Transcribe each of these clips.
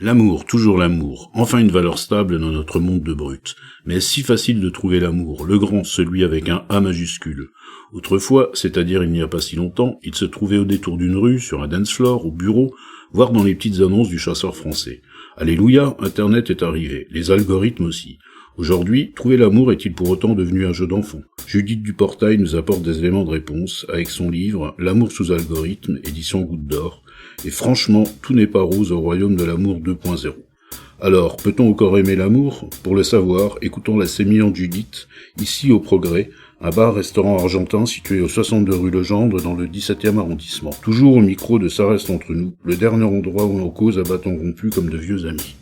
L'amour, toujours l'amour, enfin une valeur stable dans notre monde de brutes. Mais est-ce si facile de trouver l'amour, le grand, celui avec un A majuscule? Autrefois, c'est-à-dire il n'y a pas si longtemps, il se trouvait au détour d'une rue, sur un dance floor, au bureau, voire dans les petites annonces du chasseur français. Alléluia, Internet est arrivé, les algorithmes aussi. Aujourd'hui, trouver l'amour est-il pour autant devenu un jeu d'enfant? Judith Duportail nous apporte des éléments de réponse avec son livre « L'amour sous algorithme », édition Goutte d'Or. Et franchement, tout n'est pas rose au royaume de l'amour 2.0. Alors, peut-on encore aimer l'amour? Pour le savoir, écoutons la sémillante Judith, ici au Progrès, un bar-restaurant argentin situé au 62 rue Legendre dans le 17e arrondissement. Toujours au micro de Ça reste entre nous, le dernier endroit où l'on cause à bâtons rompus comme de vieux amis.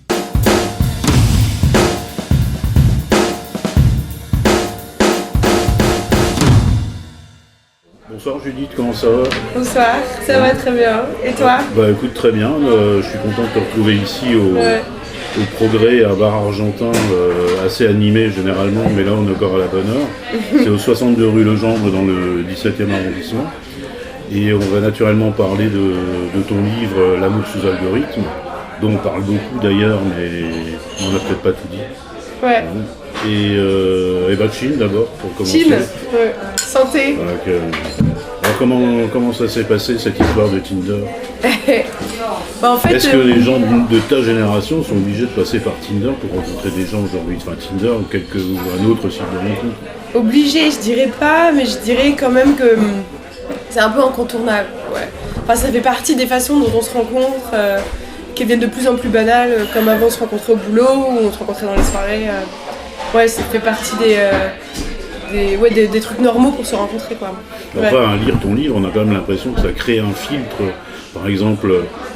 Bonsoir Judith, comment ça va? Bonsoir, ça va très bien. Et toi? Bah écoute, très bien, je suis content de te retrouver ici au Progrès, un bar argentin assez animé généralement, mais là on est encore à la bonne heure. C'est au 62 rue Legendre dans le 17e arrondissement. Et on va naturellement parler de ton livre L'amour sous algorithme, dont on parle beaucoup d'ailleurs, mais on n'a peut-être pas tout dit. Ouais. Et bah Chine d'abord, pour commencer. Chine, ouais. Santé. Alors comment ça s'est passé cette histoire de Tinder? En fait, est-ce que les gens de ta génération sont obligés de passer par Tinder pour rencontrer des gens aujourd'hui? Enfin Tinder ou un autre site de rencontre? Obligé, je dirais pas, mais je dirais quand même que c'est un peu incontournable. Ouais. Enfin, ça fait partie des façons dont on se rencontre, qui deviennent de plus en plus banales, comme avant on se rencontrait au boulot, ou on se rencontrait dans les soirées. Ouais, ça fait partie des trucs normaux pour se rencontrer, quoi. Enfin, à lire ton livre, on a quand même l'impression que ça crée un filtre. Par exemple,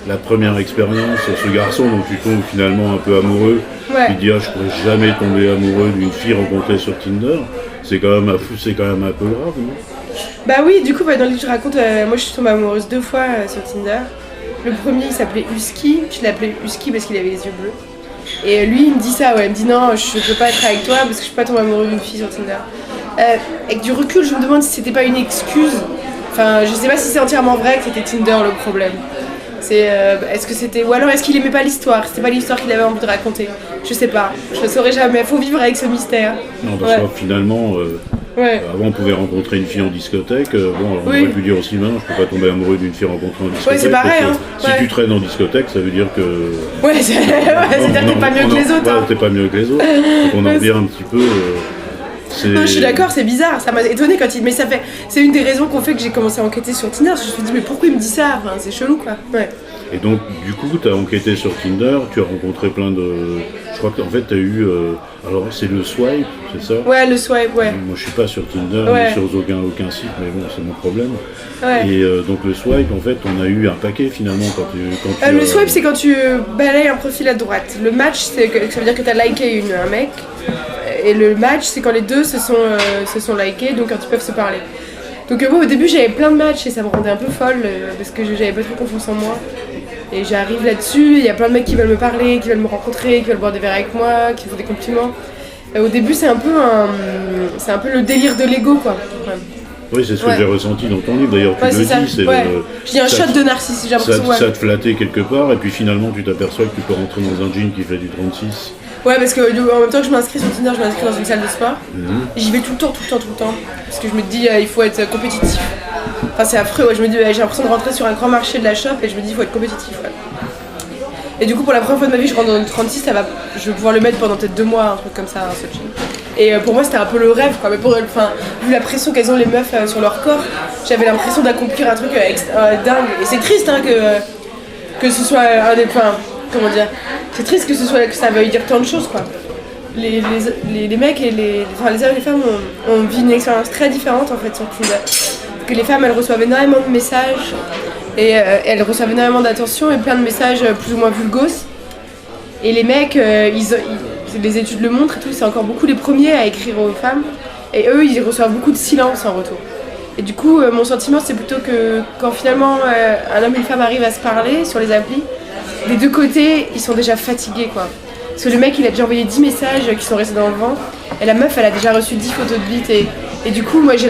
la première expérience, ce garçon dont tu tombes finalement un peu amoureux, il dit « Ah, je pourrais jamais tomber amoureux d'une fille rencontrée sur Tinder », c'est quand même un peu grave, non? Bah oui, du coup, dans le livre, je raconte, moi je suis tombée amoureuse 2 fois sur Tinder. Le premier, il s'appelait Husky, je l'appelais Husky parce qu'il avait les yeux bleus. Et lui, il me dit ça, il me dit « Non, je peux pas être avec toi parce que je suis pas tombée amoureuse d'une fille sur Tinder ». Avec du recul, je me demande si c'était pas une excuse. Enfin, je sais pas si c'est entièrement vrai que c'était Tinder le problème. Est-ce que c'était... Ou alors est-ce qu'il aimait pas l'histoire? C'était pas l'histoire qu'il avait envie de raconter? Je sais pas, je le saurais jamais, faut vivre avec ce mystère. Non, parce que finalement, avant on pouvait rencontrer une fille en discothèque, on aurait pu dire aussi non, je peux pas tomber amoureux d'une fille rencontrée en discothèque. Ouais, c'est pareil, si tu traînes en discothèque, ça veut dire que... Ouais, c'est-à-dire que t'es pas mieux que les autres. T'es pas mieux que les autres, donc on en revient un petit peu... Non, je suis d'accord, c'est bizarre, ça m'a étonné quand il... Mais c'est une des raisons qu'on fait que j'ai commencé à enquêter sur Tinder, parce que je me suis dit, mais pourquoi il me dit ça? Enfin, c'est chelou, quoi. Ouais. Et donc, du coup, tu as enquêté sur Tinder, tu as rencontré plein de... Je crois qu'en fait, tu as eu... Alors, c'est le swipe, c'est ça? Ouais, le swipe, ouais. Moi, je suis pas sur Tinder, ni sur aucun site, mais bon, c'est mon problème. Ouais. Et donc, le swipe, en fait, on a eu un paquet, finalement, quand tu le swipe, c'est quand tu balayes un profil à droite. Le match, ça veut dire que tu as liké un mec. Et le match, c'est quand les deux se sont likés, donc quand ils peuvent se parler. Donc moi, au début, j'avais plein de matchs et ça me rendait un peu folle, parce que j'avais pas trop confiance en moi. Et j'arrive là-dessus, il y a plein de mecs qui veulent me parler, qui veulent me rencontrer, qui veulent boire des verres avec moi, qui font des compliments. Et au début, c'est un peu le délire de l'ego, quoi. Ouais. Oui, c'est ce que j'ai ressenti dans ton livre, d'ailleurs tu le dis, je dis un shot de narcissisme, j'ai l'impression. Ça te flattait quelque part, et puis finalement tu t'aperçois que tu peux rentrer dans un jean qui fait du 36. Ouais, parce que en même temps que je m'inscris sur Tinder, je m'inscris dans une salle de sport. J'y vais tout le temps. Parce que je me dis, il faut être compétitif. Enfin, c'est affreux, je me dis, j'ai l'impression de rentrer sur un grand marché de la shop et je me dis, il faut être compétitif. Ouais. Et du coup, pour la première fois de ma vie, je rentre dans une 36, je vais pouvoir le mettre pendant peut-être 2 mois, un truc comme ça, ce jean. Et pour moi, c'était un peu le rêve, quoi. Mais vu la pression qu'elles ont les meufs sur leur corps, j'avais l'impression d'accomplir un truc dingue. Et c'est triste que ce soit un des points. Comment dire? C'est triste que ça veuille dire tant de choses, quoi. Les mecs et les hommes et les femmes ont vécu une expérience très différente en fait sur Tinder. Parce que les femmes, elles reçoivent énormément de messages et elles reçoivent énormément d'attention et plein de messages plus ou moins vulgos. Et les mecs, les études le montrent et tout, c'est encore beaucoup les premiers à écrire aux femmes. Et eux, ils reçoivent beaucoup de silence en retour. Et du coup, mon sentiment, c'est plutôt que quand finalement un homme et une femme arrivent à se parler sur les applis, des deux côtés, ils sont déjà fatigués, quoi. Parce que le mec, il a déjà envoyé 10 messages qui sont restés dans le vent, et la meuf, elle a déjà reçu 10 photos de bite. Et du coup, moi, j'ai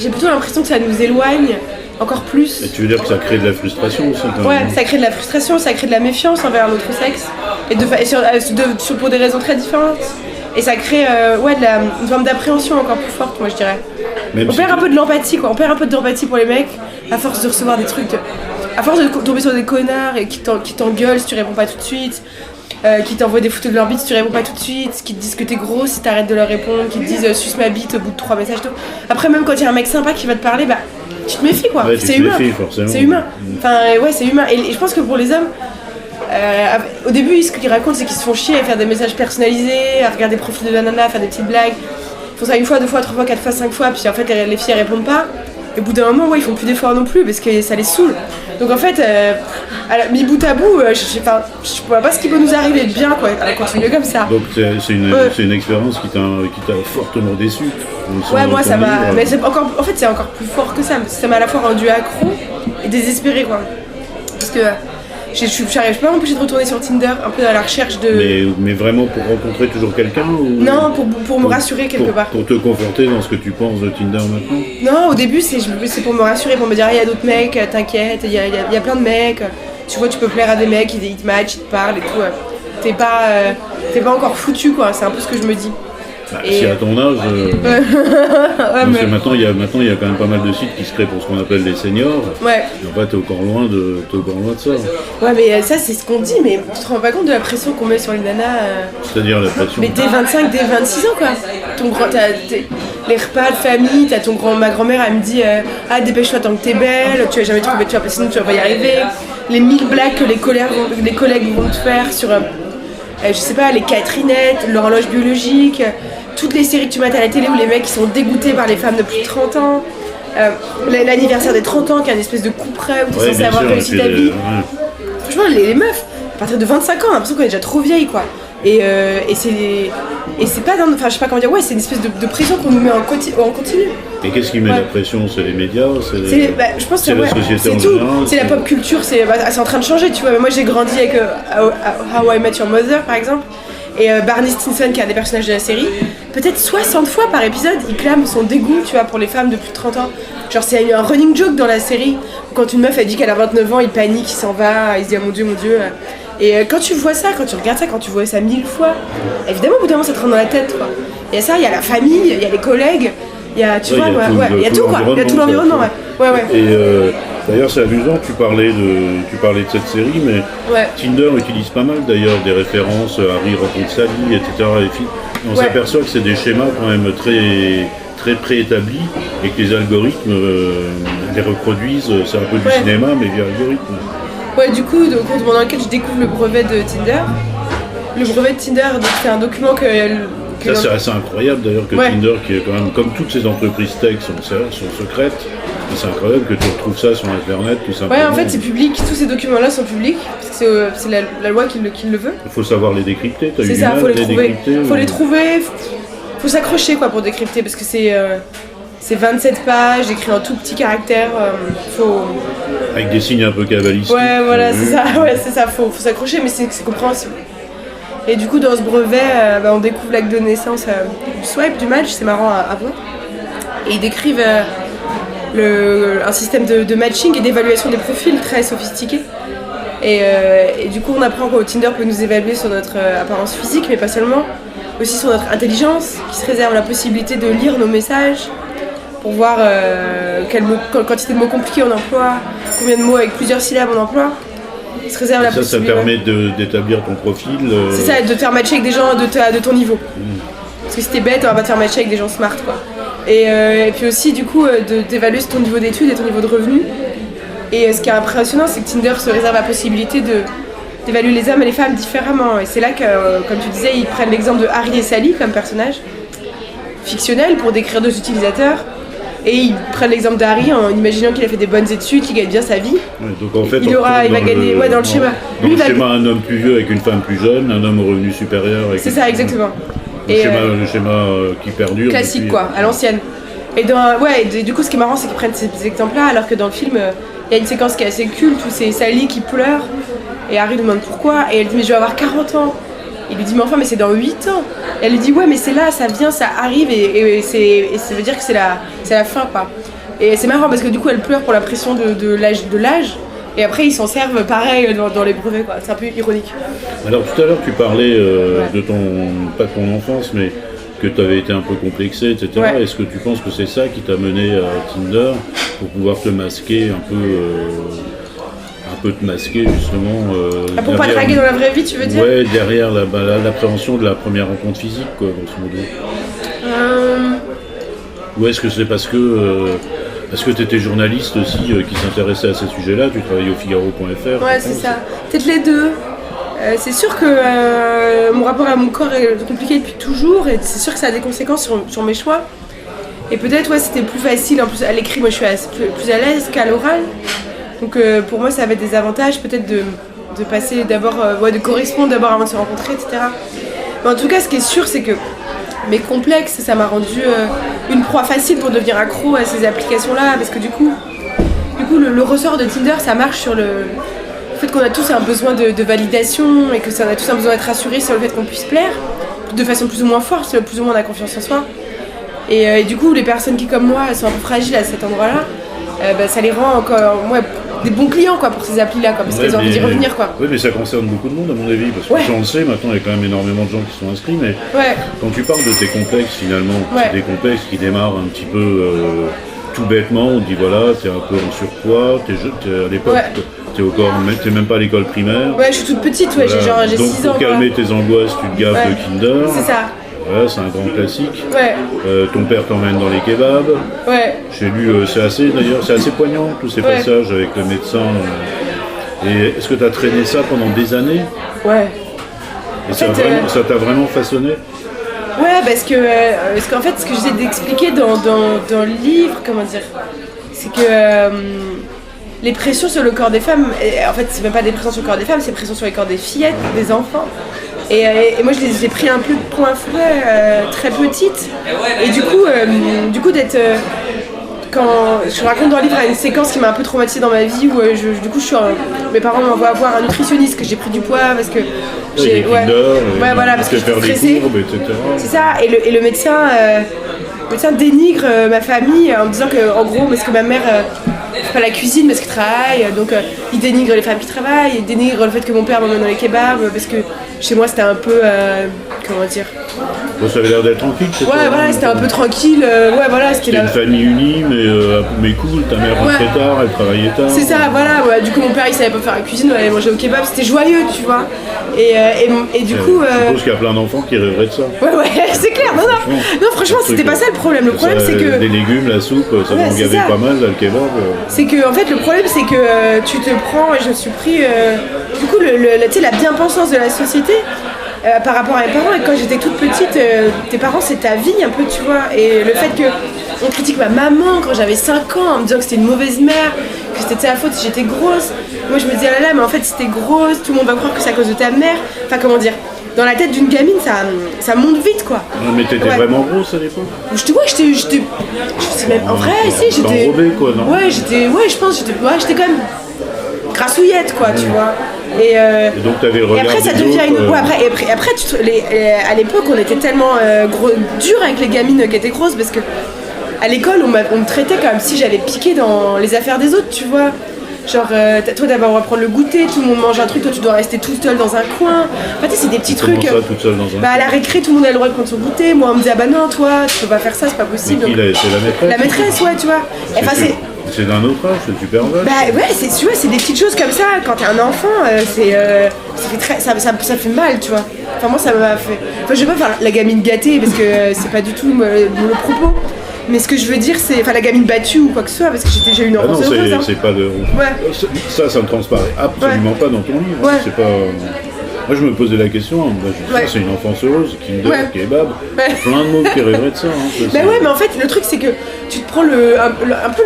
plutôt l'impression que ça nous éloigne encore plus. Et tu veux dire que ça crée de la frustration aussi quand Ouais, même. ça crée de la frustration, ça crée de la méfiance envers l'autre sexe, et pour des raisons très différentes. Et ça crée une forme d'appréhension encore plus forte, moi je dirais. Même On si perd un peu de l'empathie, quoi. On perd un peu d'empathie pour les mecs à force de recevoir des trucs. À force de tomber sur des connards et qui t'engueulent si tu réponds pas tout de suite, qui t'envoient des photos de leur bite si tu réponds pas tout de suite, qui te disent que t'es gros si t'arrêtes de leur répondre, qui te disent suce ma bite au bout de 3 messages. Après, même quand il y a un mec sympa qui va te parler, bah tu te méfies, quoi. Ouais, C'est humain. C'est humain. Enfin, ouais, c'est humain. Et je pense que pour les hommes, au début, ce qu'ils racontent, c'est qu'ils se font chier à faire des messages personnalisés, à regarder le profil de la nana, à faire des petites blagues. Ils font ça 1 fois, 2 fois, 3 fois, 4 fois, 5 fois, puis en fait, les filles elles répondent pas. Et au bout d'un moment, ouais, ils font plus d'efforts non plus parce que ça les saoule. Donc en fait, mis bout à bout, je vois pas ce qui peut nous arriver de bien, quoi, à continuer comme ça. Donc c'est une expérience qui t'a fortement déçu. Ouais, moi ça m'a. Mais en fait, c'est encore plus fort que ça. Ça m'a à la fois rendu accro et désespéré, quoi. Parce que j'arrive pas à m'empêcher de retourner sur Tinder, un peu à la recherche de. Mais vraiment pour rencontrer toujours quelqu'un ou... Non, pour me rassurer quelque part. Pour te conforter dans ce que tu penses de Tinder maintenant. Non, au début c'est pour me rassurer, pour me dire il y a d'autres mecs, t'inquiète, il y a plein de mecs. Tu vois, tu peux plaire à des mecs, ils te matchent, ils te parlent et tout. T'es pas encore foutu, quoi. C'est un peu ce que je me dis. Bah, si à ton âge, parce que maintenant il y a quand même pas mal de sites qui se créent pour ce qu'on appelle les seniors. Ouais. Et en fait, t'es encore loin de ça. Ouais, mais ça c'est ce qu'on dit, mais tu te rends pas compte de la pression qu'on met sur les nanas. C'est-à-dire la pression. Mais dès 25, dès 26 ans, quoi. Les repas de famille, ma grand-mère elle me dit dépêche-toi tant que t'es belle, tu vas jamais trouver, sinon tu vas pas y arriver. Les 1000 blagues que les collègues vont te faire sur je sais pas, les Catherinettes, l'horloge biologique, toutes les séries que tu mates à la télé où les mecs ils sont dégoûtés par les femmes de plus de 30 ans, l'anniversaire des 30 ans qui est une espèce de coup près où t'es censé avoir réussi ta vie. Franchement, les meufs, à partir de 25 ans, on a l'impression qu'on est déjà trop vieille, quoi. Et c'est pas enfin je sais pas comment dire, ouais, c'est une espèce de pression qu'on nous met en continu. Et qu'est-ce qui met la pression? C'est les médias, je pense que la société c'est en tout. général, c'est la pop culture, c'est en train de changer, tu vois. Mais moi j'ai grandi avec How I Met Your Mother par exemple, et Barney Stinson qui est un des personnages de la série, peut-être 60 fois par épisode il clame son dégoût, tu vois, pour les femmes de plus de 30 ans. Genre c'est un running joke dans la série, quand une meuf elle dit qu'elle a 29 ans, il panique, il s'en va, il se dit mon dieu. Et quand tu vois ça, quand tu regardes ça, quand tu vois ça 1000 fois, évidemment au bout d'un moment ça te rentre dans la tête, quoi. Il y a ça, il y a la famille, il y a les collègues, il y a, tu vois, il y a tout, quoi. Il y a tout l'environnement, ouais. Et d'ailleurs c'est amusant, tu parlais de cette série, mais Tinder utilise pas mal d'ailleurs des références, Harry rencontre Sally, etc. Et on s'aperçoit que c'est des schémas quand même très préétablis et que les algorithmes les reproduisent, c'est un peu du cinéma mais via algorithme. Ouais, du coup, dans lequel je découvre le brevet de Tinder. Le brevet de Tinder, donc, c'est un document que ça, c'est assez incroyable d'ailleurs que Tinder, qui est quand même, comme toutes ces entreprises tech, sont secrètes. Et c'est incroyable que tu retrouves ça sur Internet, tout simplement. Ouais, en fait, c'est public. Tous ces documents-là sont publics, parce que c'est la loi qui le veut. Il faut savoir les décrypter. C'est ça, faut les trouver. Faut les trouver. Faut s'accrocher, quoi, pour décrypter, parce que c'est 27 pages, écrit en tout petits caractères. Avec des signes un peu cabalistiques. Ouais, voilà, c'est ça. Faut s'accrocher, mais c'est compréhensible. Et du coup, dans ce brevet, on découvre l'acte de naissance du swipe, du match, c'est marrant à voir. Et ils décrivent un système de matching et d'évaluation des profils très sophistiqué. Et du coup, on apprend que Tinder peut nous évaluer sur notre apparence physique, mais pas seulement, aussi sur notre intelligence, qui se réserve la possibilité de lire nos messages pour voir quelle quantité de mots compliqués on emploie, combien de mots avec plusieurs syllabes on emploie. Il se réserve la possibilité. Ça permet d'établir ton profil. C'est ça, de te faire matcher avec des gens de ton niveau. Parce que si t'es bête, on va pas te faire matcher avec des gens smart, quoi. Et puis aussi, du coup, d'évaluer ton niveau d'études et ton niveau de revenus. Et ce qui est impressionnant, c'est que Tinder se réserve la possibilité d'évaluer les hommes et les femmes différemment. Et c'est là que, comme tu disais, ils prennent l'exemple de Harry et Sally comme personnages fictionnels pour décrire 2 utilisateurs. Et ils prennent l'exemple d'Harry en imaginant qu'il a fait des bonnes études, qu'il gagne bien sa vie. Ouais, donc en fait, il va gagner dans le schéma. Dans le schéma, un homme plus vieux avec une femme plus jeune, un homme au revenu supérieur. C'est ça, exactement. Le schéma qui perdure. Classique, depuis... quoi, à l'ancienne. Et du coup, ce qui est marrant, c'est qu'ils prennent ces exemples-là, alors que dans le film, il y a une séquence qui est assez culte où c'est Sally qui pleure, et Harry demande pourquoi, et elle dit mais je vais avoir 40 ans. Il lui dit mais enfin mais c'est dans 8 ans. Et elle lui dit ouais mais c'est là, ça vient, ça arrive et ça veut dire que c'est la fin, quoi. Et c'est marrant parce que du coup, elle pleure pour la pression de l'âge. Et après, ils s'en servent pareil dans les brevets, quoi. C'est un peu ironique. Alors, tout à l'heure, tu parlais de pas de ton enfance, mais que tu avais été un peu complexé, etc. Ouais. Est-ce que tu penses que c'est ça qui t'a mené à Tinder pour pouvoir te masquer un peu te masquer justement Pour pas draguer dans la vraie vie, tu veux dire? Ouais, derrière l'appréhension de la première rencontre physique, quoi, grosso modo. Ou est-ce que c'est parce que tu étais journaliste aussi qui s'intéressait à ces sujets-là, tu travaillais au Figaro.fr? Ouais, c'est ça. Peut-être les deux. C'est sûr que mon rapport à mon corps est compliqué depuis toujours et c'est sûr que ça a des conséquences sur mes choix. Et peut-être c'était plus facile, en plus à l'écrit moi je suis plus à l'aise qu'à l'oral. Donc pour moi ça avait des avantages peut-être de passer d'abord, de correspondre d'abord avant de se rencontrer, etc. Mais en tout cas ce qui est sûr c'est que mes complexes, ça m'a rendu une proie facile pour devenir accro à ces applications-là parce que du coup le ressort de Tinder ça marche sur le fait qu'on a tous un besoin de validation et que ça, on a tous un besoin d'être rassurés sur le fait qu'on puisse plaire de façon plus ou moins forte, plus ou moins on a confiance en soi. Et du coup, les personnes qui, comme moi, sont un peu fragiles à cet endroit-là, ça les rend encore des bons clients quoi, pour ces applis-là, quoi, parce qu'ils ont envie d'y revenir. Quoi. Oui, mais ça concerne beaucoup de monde, à mon avis, parce que on le sait, maintenant, il y a quand même énormément de gens qui sont inscrits, mais quand tu parles de tes complexes, finalement, c'est des complexes qui démarrent un petit peu tout bêtement, on dit voilà, t'es un peu en surpoids, t'es à l'époque... T'es même pas à l'école primaire. Ouais, je suis toute petite, j'ai 6 ans. Donc pour calmer tes angoisses, tu te gaves de Kinder. C'est ça. Voilà, c'est un grand classique. Ton père t'emmène dans les kebabs. J'ai lu, c'est assez poignant tous ces passages avec le médecin. Et est-ce que t'as traîné ça pendant des années? Et ça t'a vraiment façonné? Ouais, parce qu'en fait, ce que j'essaie d'expliquer dans le livre, comment dire, c'est que les pressions sur le corps des femmes, en fait c'est même pas des pressions sur le corps des femmes, c'est des pressions sur les corps des fillettes, des enfants. Et moi je les ai pris un peu de point fouet très petite. Et du coup d'être... quand je raconte dans le livre une séquence qui m'a un peu traumatisée dans ma vie où mes parents m'envoient voir un nutritionniste que j'ai pris du poids parce que j'ai parce que j'étais stressée. C'est ça, et le médecin dénigre ma famille en me disant que en gros parce que ma mère fait pas la cuisine parce qu'elle travaille, donc il dénigre les femmes qui travaillent, il dénigre le fait que mon père m'emmène dans les kebabs parce que chez moi c'était un peu comment dire. Bon, ça avait l'air d'être tranquille. C'était un peu tranquille. C'était une famille unie, mais cool. Ta mère rentrait tard, elle travaillait tard. C'est ça, du coup, mon père il savait pas faire la cuisine, on allait manger au kebab, c'était joyeux, tu vois. Et du coup. Je suppose qu'il y a plein d'enfants qui rêveraient de ça. C'est clair. Non, franchement, c'était pas ça le problème. Le problème, c'est que. Des légumes, la soupe, ça m'en gavait pas mal, là, le kebab. C'est que, en fait, le problème, c'est que tu te prends, et je me suis pris. Du coup, la bien-pensance de la société. Par rapport à mes parents, et quand j'étais toute petite, tes parents c'est ta vie un peu, tu vois. Et le fait qu'on critique ma maman quand j'avais 5 ans en me disant que c'était une mauvaise mère, que c'était de sa faute si j'étais grosse. Moi je me disais, ah là là, mais en fait si t'es grosse, tout le monde va croire que c'est à cause de ta mère. Enfin, comment dire, dans la tête d'une gamine, ça monte vite quoi. Non, mais t'étais vraiment grosse à l'époque? Je sais même, en vrai, si j'étais. Enrobée quoi, non? Je pense, j'étais quand même grassouillette quoi, tu vois. Et donc t'avais le regard et après ça devient à l'époque on était tellement dur avec les gamines qui étaient grosses parce que à l'école on me traitait comme si j'avais piqué dans les affaires des autres, tu vois. Genre toi d'abord on va prendre le goûter, tout le monde mange un truc, toi tu dois rester tout seul dans un coin. Enfin, c'est des petits trucs. Comment ça, toute seule dans un coin? À la récré tout le monde a le droit de prendre son goûter. Moi on me disait ah bah non toi tu peux pas faire ça, c'est pas possible. Mais c'est la maîtresse? La maîtresse, tu vois. Enfin, c'est d'un autre âge, c'est super vache. C'est des petites choses comme ça. Quand t'es un enfant, ça fait mal, tu vois. Enfin, moi, ça m'a fait. Enfin, je vais pas faire la gamine gâtée parce que c'est pas du tout le propos. Mais ce que je veux dire, c'est. Enfin, la gamine battue ou quoi que ce soit, parce que j'ai eu une enfance heureuse. Non, c'est pas de. Ça ne transparaît absolument pas dans ton livre. C'est pas. Moi je me posais la question, c'est une enfance heureuse, Kinder, kebab, plein de mots qui rêveraient de ça. Mais en fait le truc c'est que tu te prends un peu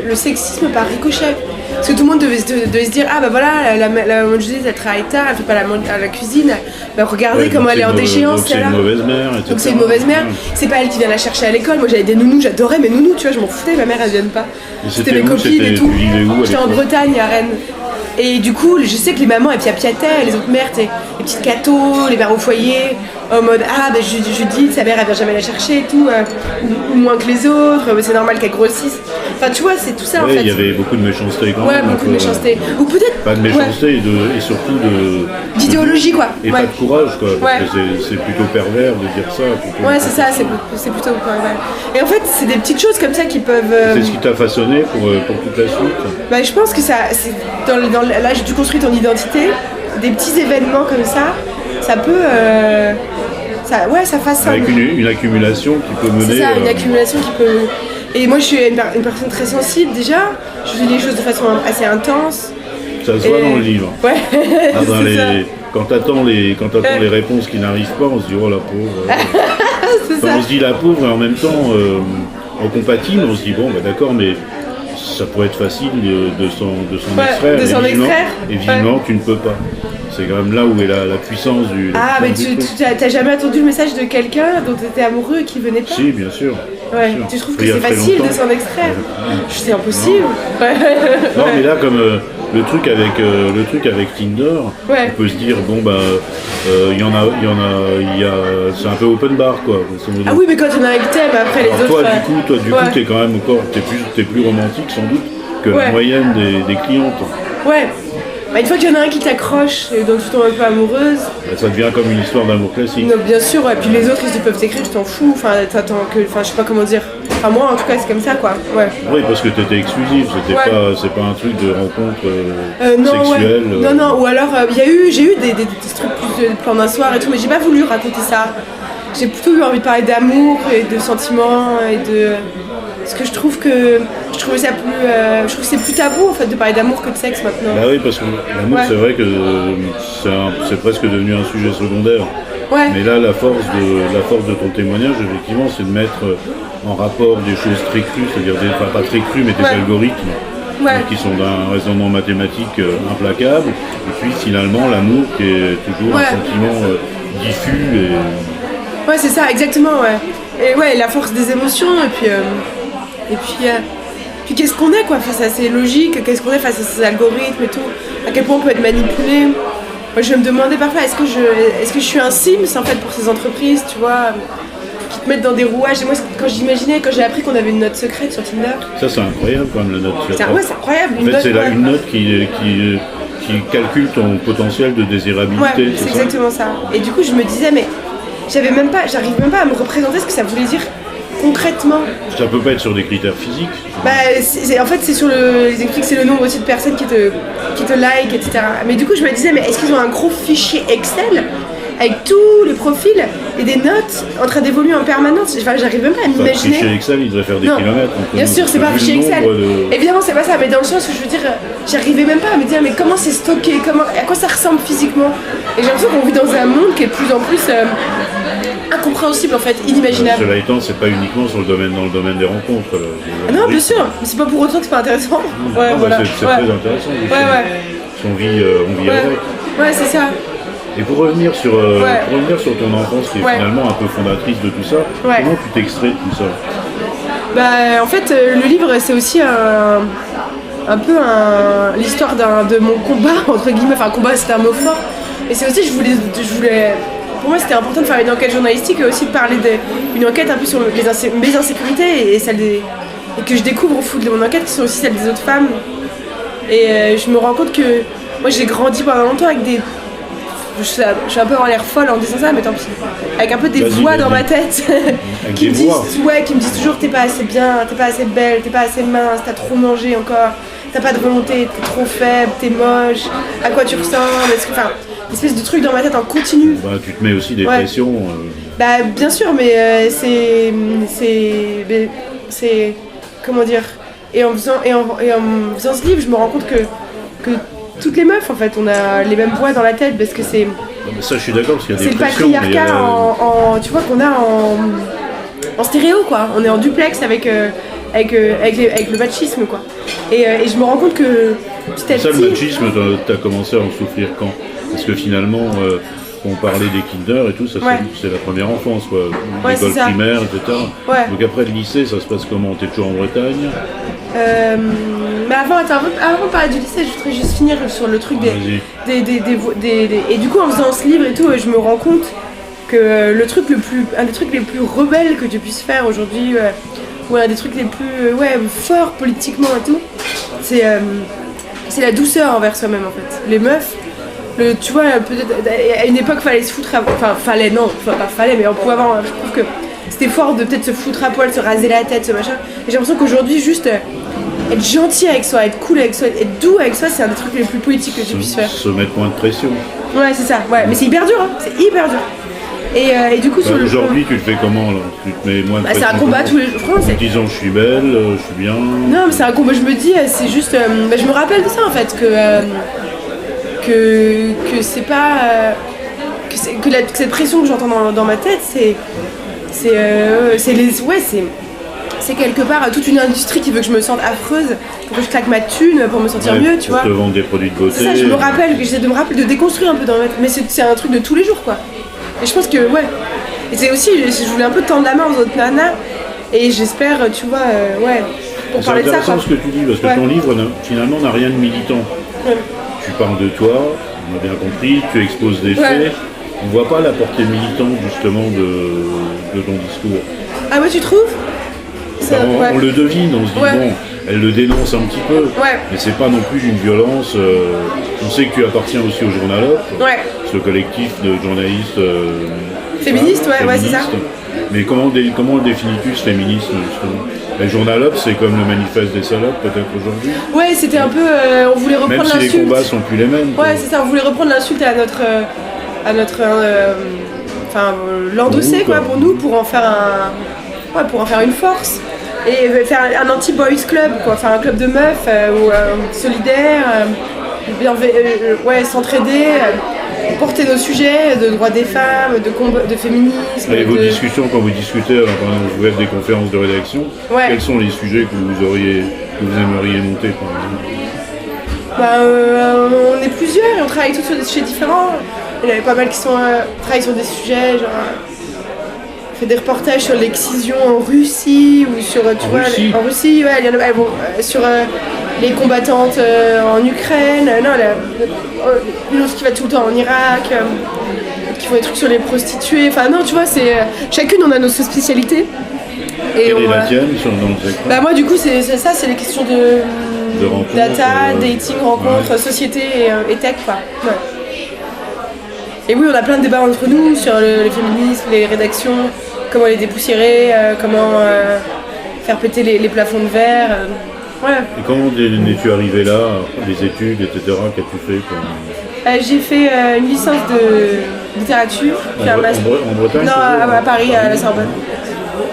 le sexisme par ricochet. Parce que tout le monde devait se dire ah bah voilà la maman Judith elle travaille tard, elle fait pas la cuisine, bah regardez comment elle est en déchéance. Donc c'est une mauvaise mère. Donc c'est une mauvaise mère, c'est pas elle qui vient la chercher à l'école. Moi j'avais des nounous, j'adorais mes nounous, tu vois, je m'en foutais, ma mère elle vienne pas. C'était mes copines et tout. J'étais en Bretagne à Rennes. Et du coup, je sais que les mamans elles piapiataient, les autres mères, les petites cathos, les mères au foyer, en mode Judith, sa mère elle vient jamais la chercher et tout, ou moins que les autres, c'est normal qu'elle grossisse. Enfin tu vois, c'est tout ça en fait. Il y avait beaucoup de méchanceté quand même. Ouais, beaucoup de méchanceté. Ou peut-être. Pas de méchanceté et surtout d'idéologie quoi. Et pas de courage quoi, parce que c'est plutôt pervers de dire ça. Ouais, c'est ça, c'est plutôt pervers. Et en fait, c'est des petites choses comme ça qui peuvent. C'est ce qui t'a façonné pour toute la suite. Bah, je pense que ça, c'est dans l'âge où tu construis ton identité, des petits événements comme ça peut. Ça façonne. Avec une accumulation qui peut mener. C'est ça, une accumulation qui peut. Et moi, je suis une personne très sensible déjà. Je vis les choses de façon assez intense. Ça se voit dans le livre. Ouais. Quand t'attends les réponses qui n'arrivent pas, on se dit oh la pauvre. On se dit la pauvre et en même temps on compatit, on se dit bon bah d'accord mais ça pourrait être facile de s'en extraire. Et vivement tu ne peux pas. C'est quand même là où est la puissance du. Ah mais tu t'as jamais attendu le message de quelqu'un dont tu étais amoureux et qui venait pas? Si bien sûr. Ouais. Bien sûr. Tu trouves que c'est facile de s'en extraire? C'est impossible. Non mais là comme le truc avec Tinder, on peut se dire bon bah c'est un peu open bar quoi. Ah oui mais quand il y en a un qui t'aime après les autres. Toi du coup t'es quand même encore t'es plus romantique sans doute que la moyenne des clientes. Ouais. Bah, une fois qu'il y en a un qui t'accroche et dont tu tombes un peu amoureuse. Ça devient comme une histoire d'amour classique. Non, bien sûr, et puis les autres ils peuvent t'écrire, tu t'en fous, je sais pas comment dire. Enfin moi en tout cas c'est comme ça quoi. Ouais. Oui parce que t'étais exclusive, c'est pas un truc de rencontre sexuelle. Non, ou alors j'ai eu des trucs plus de plan d'un soir et tout, mais j'ai pas voulu raconter ça. J'ai plutôt eu envie de parler d'amour et de sentiments et de. Parce que je trouve que c'est plus tabou en fait de parler d'amour que de sexe maintenant. Bah oui parce que l'amour c'est vrai que c'est presque devenu un sujet secondaire. Ouais. Mais là la force de ton témoignage effectivement c'est de mettre en rapport des choses très crues, c'est-à-dire pas très crues mais des algorithmes qui sont d'un raisonnement mathématique implacable et puis finalement l'amour qui est toujours un sentiment diffus et. Ouais c'est ça exactement et la force des émotions et puis qu'est-ce qu'on est quoi face à ces logiques, qu'est-ce qu'on est face à ces algorithmes et tout, à quel point on peut être manipulé. Moi je me demandais parfois est-ce que je suis un Sims en fait pour ces entreprises, tu vois, qui te mettent dans des rouages. Et moi quand j'ai appris qu'on avait une note secrète sur Tinder. Ça c'est incroyable quand même la note secrète. Ouais c'est incroyable. En fait c'est une note qui calcule ton potentiel de désirabilité. Ouais, c'est exactement ça. Et du coup je me disais mais j'arrive même pas à me représenter ce que ça voulait dire concrètement. Ça peut pas être sur des critères physiques. Bah, en fait, c'est sur ils expliquent que c'est le nombre aussi de personnes qui te like, etc. Mais du coup, je me disais, mais est-ce qu'ils ont un gros fichier Excel avec tous les profils et des notes en train d'évoluer en permanence? Enfin, j'arrive même pas à m'imaginer. Fichier Excel, il devrait faire des kilomètres. Bien sûr, c'est pas un fichier Excel. Évidemment, c'est pas ça, mais dans le sens où je veux dire, j'arrivais même pas à me dire, mais comment c'est stocké, à quoi ça ressemble physiquement? Et j'ai l'impression qu'on vit dans un monde qui est de plus en plus incompréhensible en fait, inimaginable. Cela étant, c'est pas uniquement dans le domaine des rencontres. Non, bien sûr, mais c'est pas pour autant que c'est pas intéressant. Voilà. C'est très intéressant. On vit avec. Ouais, c'est ça. Et pour revenir sur ton enfance qui est finalement un peu fondatrice de tout ça, comment tu t'extrais de tout ça? Bah, en fait, le livre, c'est aussi un peu l'histoire de mon combat, entre guillemets. Enfin, combat, c'était un mot fort. Et c'est aussi, je voulais. Pour moi, c'était important de faire une enquête journalistique et aussi de parler d'une enquête un peu sur mes insécurités et celles et que je découvre au fond de mon enquête qui sont aussi celles des autres femmes. Et je me rends compte que moi, j'ai grandi pendant longtemps avec des. Je suis un peu en l'air folle en disant ça, mais tant pis. Avec un peu des voix dans ma tête qui me disent toujours t'es pas assez bien, t'es pas assez belle, t'es pas assez mince, t'as trop mangé encore, t'as pas de volonté, t'es trop faible, t'es moche, à quoi tu ressembles, enfin, une espèce de truc dans ma tête en continu. Bah, tu te mets aussi des pressions. Bah bien sûr, mais c'est comment dire. Et en faisant ce livre, je me rends compte que toutes les meufs en fait, on a les mêmes voix dans la tête parce que c'est. Non, mais ça, je suis d'accord parce qu'il y a des pressions. C'est le patriarcat tu vois qu'on a en stéréo quoi. On est en duplex avec le machisme quoi. Et je me rends compte que petit à petit. Ça, le machisme, t'as commencé à en souffrir quand? Parce que finalement, on parlait des kinder et tout, ça c'est la première enfance quoi. L'école primaire, etc. Ouais. Donc après le lycée, ça se passe comment? T'es toujours en Bretagne? Mais avant de parler du lycée, je voudrais juste finir sur le truc des et du coup en faisant ce livre et tout, je me rends compte que un des trucs les plus rebelles que tu puisses faire aujourd'hui, ou un des trucs les plus forts politiquement et tout, c'est la douceur envers soi-même en fait. Les meufs, tu vois, peut-être à une époque fallait se foutre mais on pouvait avoir, je trouve que c'était fort de peut-être se foutre à poil, se raser la tête, ce machin. Et j'ai l'impression qu'aujourd'hui, juste être gentil avec soi, être cool avec soi, être doux avec soi, c'est un des trucs les plus poétiques que tu puisses faire. Se mettre moins de pression. Ouais, c'est ça, mais c'est hyper dur, hein. C'est hyper dur. Et du coup, aujourd'hui, tu le fais comment là? Tu te mets moins de pression? C'est un combat tous les jours. En disant je suis belle, je suis bien. Non, mais c'est un combat, je me dis, c'est juste. Je me rappelle de ça en fait, que c'est pas. Que cette pression que j'entends dans ma tête, c'est quelque part toute une industrie qui veut que je me sente affreuse pour que je claque ma thune pour me sentir mieux, tu vois. Pour te vendre des produits de beauté. C'est ça, j'essaie de me rappeler, de déconstruire un peu dans ma tête. Mais c'est un truc de tous les jours, quoi. Et je pense que, Et c'est aussi, je voulais un peu tendre la main aux autres nanas. Et j'espère, tu vois, pour parler de ça. C'est intéressant ce que tu dis, parce que ton livre, finalement, n'a rien de militant. Ouais. Tu parles de toi, on a bien compris, tu exposes des faits. On voit pas la portée militante, justement, de ton discours. Ah ouais, tu trouves? On le devine, on se dit, bon, elle le dénonce un petit peu, mais c'est pas non plus une violence. On sait que tu appartiens aussi au Journalope, ce collectif de journalistes féministes, c'est ça. Mais comment le définis-tu, ce féminisme, justement? Le Journalope, c'est comme le manifeste des salopes, peut-être aujourd'hui. Ouais, c'était un peu. On voulait reprendre l'insulte. Même si les combats sont plus les mêmes. Ouais, c'est ça, on voulait reprendre l'insulte à notre. L'endosser, quoi, pour nous, pour en faire une force. Et faire un anti-boys club, quoi, faire un club de meufs solidaire, s'entraider, porter nos sujets de droits des femmes, de féminisme. Et vos discussions, quand vous discutez, alors, quand vous faites des conférences de rédaction, quels sont les sujets que vous aimeriez monter, par exemple? On est plusieurs et on travaille tous sur des sujets différents. Il y en avait pas mal qui travaillent sur des sujets, genre. Fait des reportages sur l'excision en Russie ou sur en Russie, il y en a sur les combattantes en Ukraine, une autre qui va tout le temps en Irak, qui font des trucs sur les prostituées, tu vois, c'est chacune on a nos spécialités. Quelle est la tienne dans le secteur? Moi du coup c'est les questions de data, dating, rencontres, société et tech, quoi. Ouais. Et oui, on a plein de débats entre nous sur le féminisme, les rédactions, comment les dépoussiérer, comment faire péter les plafonds de verre. Et comment es-tu arrivé là, les études, etc. Qu'as-tu fait J'ai fait une licence de littérature. En Bretagne? Non, à Paris, à la Sorbonne.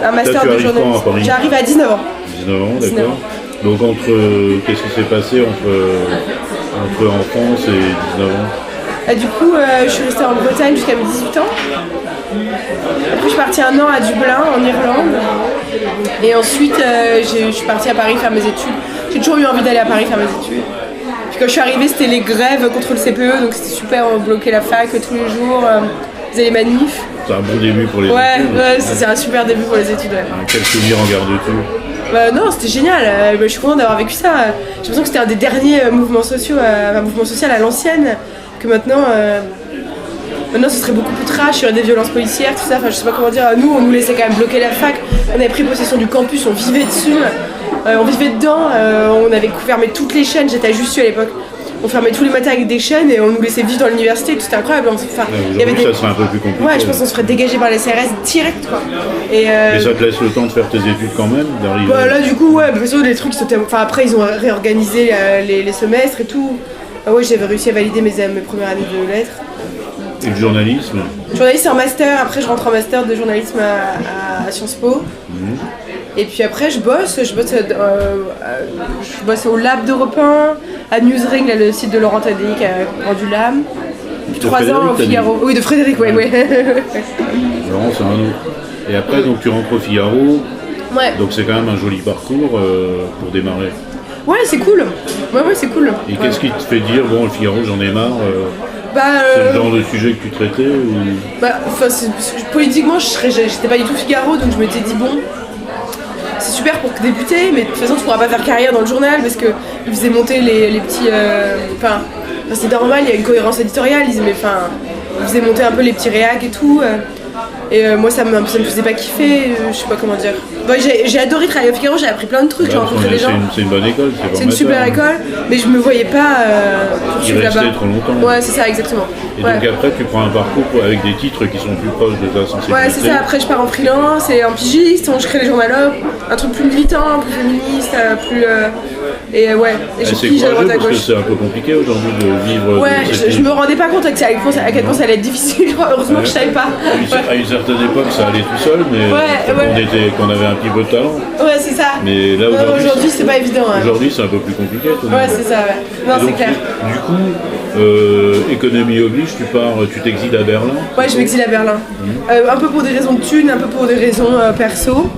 Un master de journalisme. J'arrive à 19 ans. 19 ans, d'accord. Donc qu'est-ce qui s'est passé entre enfance et 19 ans? Du coup, je suis restée en Bretagne jusqu'à mes 18 ans. Après, je suis partie un an à Dublin, en Irlande. Et ensuite, je suis partie à Paris faire mes études. J'ai toujours eu envie d'aller à Paris faire mes études. Puis quand je suis arrivée, c'était les grèves contre le CPE, donc c'était super, on bloquait la fac tous les jours, on faisait les manifs. C'est un bon début pour les études. Ouais, c'est un super début pour les études. Quel souvenir en gardes-tu? Non, c'était génial. Je suis contente d'avoir vécu ça. J'ai l'impression que c'était un des derniers mouvements sociaux, un mouvement social à l'ancienne. Que maintenant ce serait beaucoup plus trash, il y aurait des violences policières, tout ça, je sais pas comment dire. Nous, on nous laissait quand même bloquer la fac, on avait pris possession du campus, on vivait dessus, on vivait dedans, on avait fermé toutes les chaînes, j'étais à Jussieu à l'époque. On fermait tous les matins avec des chaînes et on nous laissait vivre dans l'université, tout c'était incroyable. Il y avait ça serait un peu plus compliqué. Ouais, je pense qu'on se ferait dégager par les CRS direct, quoi. Mais ça te laisse le temps de faire tes études quand même, d'arriver. Là du coup, les trucs sautaient. Après ils ont réorganisé les semestres et tout. J'avais réussi à valider mes premières années de lettres. Et le journalisme? Journaliste en master, après je rentre en master de journalisme à Sciences Po. Et puis après je bosse au Lab d'Europe 1, à Newsring, le site de Laurent Tadei qui a rendu l'âme. Puis 3 ans au Figaro. Oui, de Frédéric, ouais. Laurent, c'est un autre. Et après, donc tu rentres au Figaro. Ouais. Donc c'est quand même un joli parcours pour démarrer. Ouais, c'est cool. Ouais, c'est cool. Et qu'est-ce qui te fait dire, bon, le Figaro, j'en ai marre c'est le genre de sujet que tu traitais ou... Politiquement, j'étais pas du tout Figaro, donc je m'étais dit, bon, c'est super pour débuter, mais de toute façon, tu pourras pas faire carrière dans le journal parce qu'ils faisaient monter les petits... c'est normal, il y a une cohérence éditoriale, ils faisaient monter un peu les petits réacs et tout. Et moi ça me faisait pas kiffer, je sais pas comment dire. Bon, j'ai adoré travailler au Figaro, j'ai appris plein de trucs, j'ai rencontré des gens. C'est une bonne école, c'est une super école, mais je me voyais pas poursuivre là-bas. Rester trop longtemps. Ouais, c'est ça, exactement. Et donc après, tu prends un parcours avec des titres qui sont plus proches de ta sensibilité. Ouais, c'est ça. Après, je pars en freelance et en pigiste, je crée les journalopes, un truc plus militant, plus féministe, plus. Et ouais, et je pige à droite à gauche. Parce que c'est un peu compliqué aujourd'hui de vivre. Ouais, je me rendais pas compte à quel point ça allait être difficile. Heureusement que je savais pas. À une certaine époque, ça allait tout seul, mais qu'on avait un petit peu de talent. Ouais, c'est ça. Mais là aujourd'hui, c'est pas évident. Aujourd'hui, c'est un peu plus compliqué. Ouais, c'est ça. Ouais. Non, c'est clair. Du coup, économie oblige, tu t'exiles à Berlin. Ouais, je m'exile à Berlin. Un peu pour des raisons de thunes, un peu pour des raisons perso.